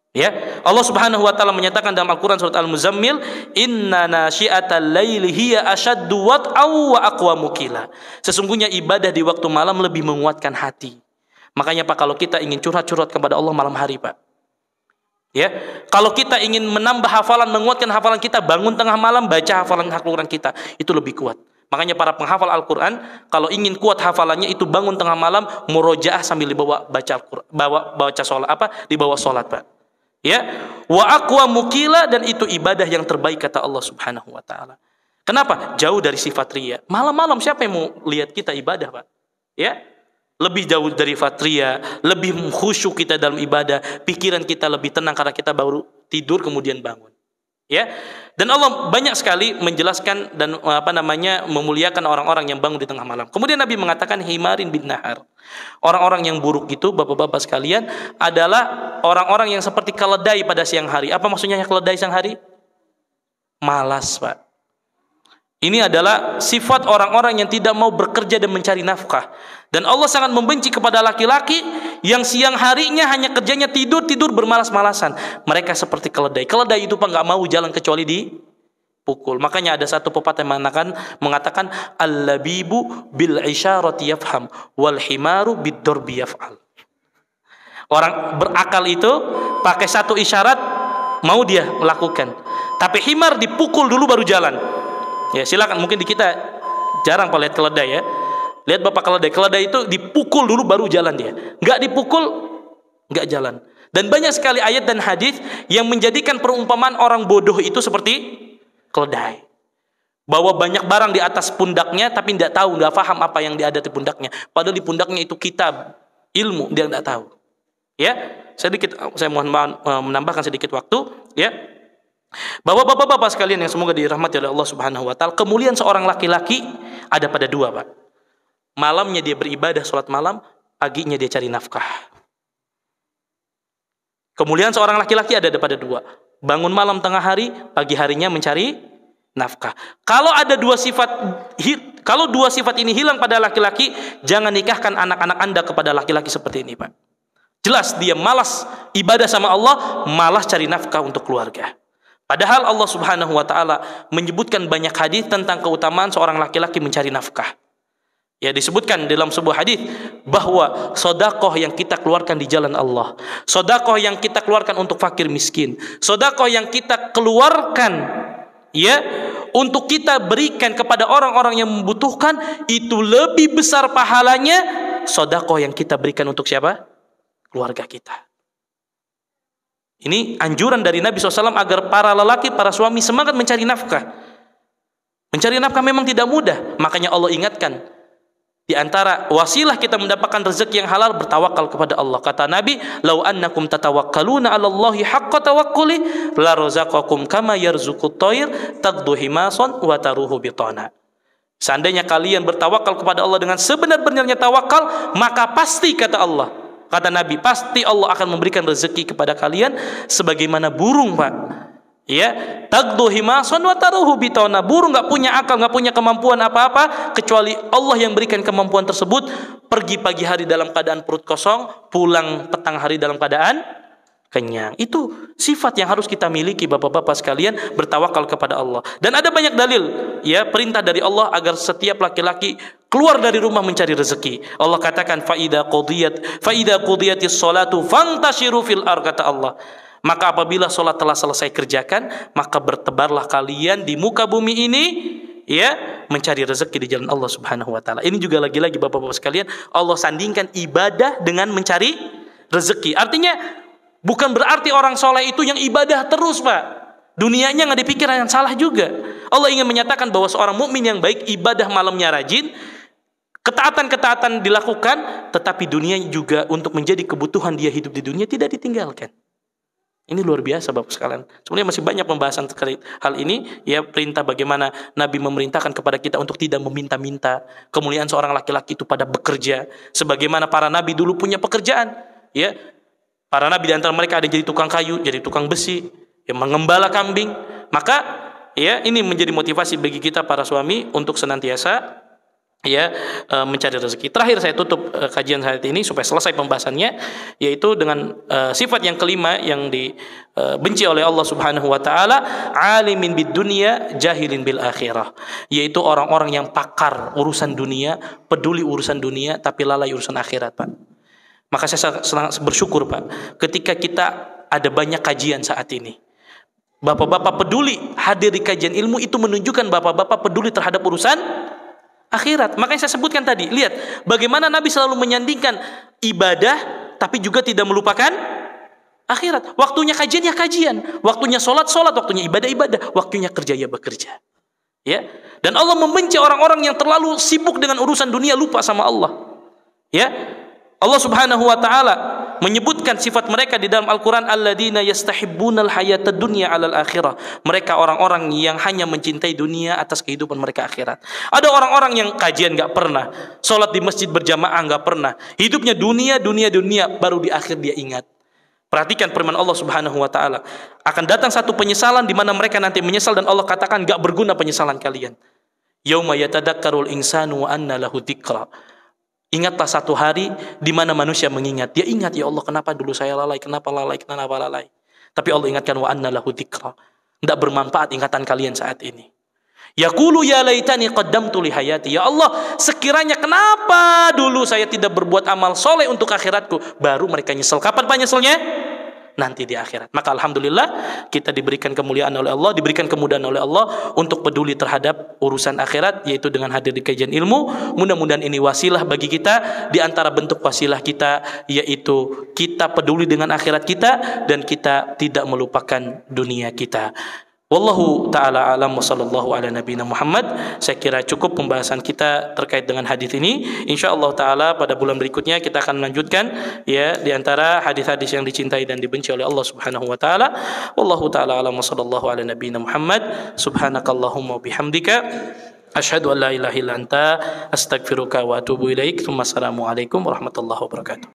S1: Ya, Allah Subhanahu wa taala menyatakan dalam Al-Qur'an surat Al-Muzammil, "Inna nasyi'atal laili hiya ashaddu wat'aw wa aqwamu qila." Sesungguhnya ibadah di waktu malam lebih menguatkan hati. Makanya, Pak, kalau kita ingin curhat-curhat kepada Allah malam hari, Pak. Ya, kalau kita ingin menambah hafalan, menguatkan hafalan kita, bangun tengah malam baca hafalan Al-Qur'an kita, itu lebih kuat. Makanya para penghafal Al-Qur'an kalau ingin kuat hafalannya itu bangun tengah malam murojaah sambil dibawa baca Al-Qur'an, baca salat dibawa salat, Pak. Ya, wa aqwamu qila, dan itu ibadah yang terbaik kata Allah Subhanahu wa taala. Kenapa? Jauh dari sifat riya. Malam-malam siapa yang mau lihat kita ibadah, Pak? Ya. lebih jauh dari fatria, lebih khusyuk kita dalam ibadah, pikiran kita lebih tenang karena kita baru tidur kemudian bangun. Ya. Dan Allah banyak sekali menjelaskan dan memuliakan orang-orang yang bangun di tengah malam. Kemudian Nabi mengatakan himarin bin nahar. Orang-orang yang buruk itu, Bapak-bapak sekalian, adalah orang-orang yang seperti keledai pada siang hari. Apa maksudnya keledai siang hari? Malas, Pak. Ini adalah sifat orang-orang yang tidak mau bekerja dan mencari nafkah. Dan Allah sangat membenci kepada laki-laki yang siang harinya hanya kerjanya tidur bermalas-malasan. Mereka seperti keledai. Keledai itu Pak nggak mau jalan kecuali dipukul. Makanya ada satu pepatah yang mengatakan al-labibu bil isyarati yafham wal himaru bid darbi yaf'al. Orang berakal itu pakai satu isyarat mau dia melakukan. Tapi himar dipukul dulu baru jalan. Ya silakan, mungkin di kita jarang lihat keledai ya. Lihat bapak keledai itu dipukul dulu baru jalan dia. Nggak dipukul nggak jalan. Dan banyak sekali ayat dan hadis yang menjadikan perumpamaan orang bodoh itu seperti keledai. Bawa banyak barang di atas pundaknya tapi nggak tahu, nggak paham apa yang ada di pundaknya. Padahal di pundaknya itu kitab ilmu, dia nggak tahu. Ya, saya mohon menambahkan sedikit waktu. Ya. Bahwa bapak-bapak sekalian yang semoga dirahmati oleh Allah Subhanahu wa taala, kemuliaan seorang laki-laki ada pada dua, Pak. Malamnya dia beribadah salat malam, paginya dia cari nafkah. Kemuliaan seorang laki-laki ada pada dua. Bangun malam tengah hari, pagi harinya mencari nafkah. Kalau dua sifat ini hilang pada laki-laki, jangan nikahkan anak-anak Anda kepada laki-laki seperti ini, Pak. Jelas dia malas ibadah sama Allah, malas cari nafkah untuk keluarga. Padahal Allah Subhanahu wa taala menyebutkan banyak hadis tentang keutamaan seorang laki-laki mencari nafkah. Ya, disebutkan dalam sebuah hadis bahwa sedekah yang kita keluarkan di jalan Allah, sedekah yang kita keluarkan untuk fakir miskin, sedekah yang kita keluarkan ya untuk kita berikan kepada orang-orang yang membutuhkan, itu lebih besar pahalanya sedekah yang kita berikan untuk siapa? Keluarga kita. Ini anjuran dari Nabi SAW agar para lelaki, para suami semangat mencari nafkah. Mencari nafkah memang tidak mudah. Makanya Allah ingatkan, di antara wasilah kita mendapatkan rezeki yang halal, bertawakal kepada Allah. Kata Nabi, "Lau annakum tatawakkaluna 'ala Allahi haqqa tawakkuli, la razaqakum kama yarzuqut thair taqdu himasan wa taruhu bitana." Seandainya kalian bertawakal kepada Allah dengan sebenar-benarnya tawakal, maka pasti, kata Allah, kata Nabi, pasti Allah akan memberikan rezeki kepada kalian sebagaimana burung, Pak. Ya, taqdu himasan wa taruhu bitana. Burung nggak punya akal, nggak punya kemampuan apa-apa kecuali Allah yang berikan kemampuan tersebut. Pergi pagi hari dalam keadaan perut kosong, pulang petang hari dalam keadaan kenyang. Itu sifat yang harus kita miliki, bapak-bapak sekalian, bertawakal kepada Allah. Dan ada banyak dalil ya perintah dari Allah agar setiap laki-laki keluar dari rumah mencari rezeki. Allah katakan fa idza qudiyatis sholatu fantashiru fil ardh, kata Allah. Maka apabila sholat telah selesai kerjakan, maka bertebarlah kalian di muka bumi ini ya mencari rezeki di jalan Allah Subhanahu wa taala. Ini juga lagi-lagi bapak-bapak sekalian, Allah sandingkan ibadah dengan mencari rezeki. Artinya bukan berarti orang soleh itu yang ibadah terus, Pak. Dunianya nggak dipikir, yang salah juga. Allah ingin menyatakan bahwa seorang mukmin yang baik ibadah malamnya rajin, ketaatan-ketaatan dilakukan, tetapi dunia juga untuk menjadi kebutuhan dia hidup di dunia tidak ditinggalkan. Ini luar biasa Bapak sekalian. Sebenarnya masih banyak pembahasan terkait hal ini. Ya, perintah bagaimana Nabi memerintahkan kepada kita untuk tidak meminta-minta. Kemuliaan seorang laki-laki itu pada bekerja. Sebagaimana para Nabi dulu punya pekerjaan. Ya, para Nabi di antara mereka ada yang jadi tukang kayu, jadi tukang besi, yang mengembala kambing. Maka ya ini menjadi motivasi bagi kita para suami untuk senantiasa ya mencari rezeki. Terakhir saya tutup kajian saat ini supaya selesai pembahasannya, yaitu dengan sifat yang kelima yang dibenci oleh Allah Subhanahu wa taala, alimin bid dunya jahilin bil akhirah, yaitu orang-orang yang pakar urusan dunia, peduli urusan dunia tapi lalai urusan akhirat, Pak. Maka saya sangat bersyukur, Pak, ketika kita ada banyak kajian saat ini. Bapak-bapak peduli hadir di kajian ilmu, itu menunjukkan bapak-bapak peduli terhadap urusan akhirat. Makanya saya sebutkan tadi, lihat bagaimana Nabi selalu menyandingkan ibadah tapi juga tidak melupakan akhirat. Waktunya kajian ya kajian, waktunya sholat, waktunya ibadah, waktunya kerja ya bekerja. Ya. Dan Allah membenci orang-orang yang terlalu sibuk dengan urusan dunia, lupa sama Allah. Ya, Allah Subhanahu wa taala menyebutkan sifat mereka di dalam Al-Qur'an, alladzina yastahibbunal hayatad dunya 'alal akhirah. Mereka orang-orang yang hanya mencintai dunia atas kehidupan mereka akhirat. Ada orang-orang yang kajian enggak pernah, salat di masjid berjamaah enggak pernah. Hidupnya dunia, baru di akhir dia ingat. Perhatikan firman Allah Subhanahu wa taala. Akan datang satu penyesalan di mana mereka nanti menyesal dan Allah katakan enggak berguna penyesalan kalian. Yauma yatadakkarul insanu wa anna lahu dzikra. Ingatlah satu hari di mana manusia mengingat. Dia ingat, ya Allah, kenapa dulu saya lalai, kenapa lalai. Tapi Allah ingatkan, wa anna lahu dzikra. Tidak bermanfaat ingatan kalian saat ini. Yaqulu ya laitani qaddamtu li hayati. Ya Allah, sekiranya kenapa dulu saya tidak berbuat amal soleh untuk akhiratku. Baru mereka nyesel. Kapan Pak nyeselnya? Nanti di akhirat. Maka alhamdulillah kita diberikan kemuliaan oleh Allah, diberikan kemudahan oleh Allah untuk peduli terhadap urusan akhirat, yaitu dengan hadir di kajian ilmu. Mudah-mudahan ini wasilah bagi kita. Di antara bentuk wasilah kita yaitu kita peduli dengan akhirat kita dan kita tidak melupakan dunia kita. Wallahu ta'ala alam wa sallallahu ala nabiyina Muhammad. Saya kira cukup pembahasan kita terkait dengan hadis ini. InsyaAllah ta'ala pada bulan berikutnya kita akan melanjutkan ya di antara hadis-hadis yang dicintai dan dibenci oleh Allah Subhanahu wa taala. Wallahu ta'ala alam wa sallallahu ala nabiyina Muhammad. Subhanakallahumma bihamdika asyhadu an la ilaha illa anta astaghfiruka wa atubu ilaik. Assalamualaikum warahmatullahi wabarakatuh.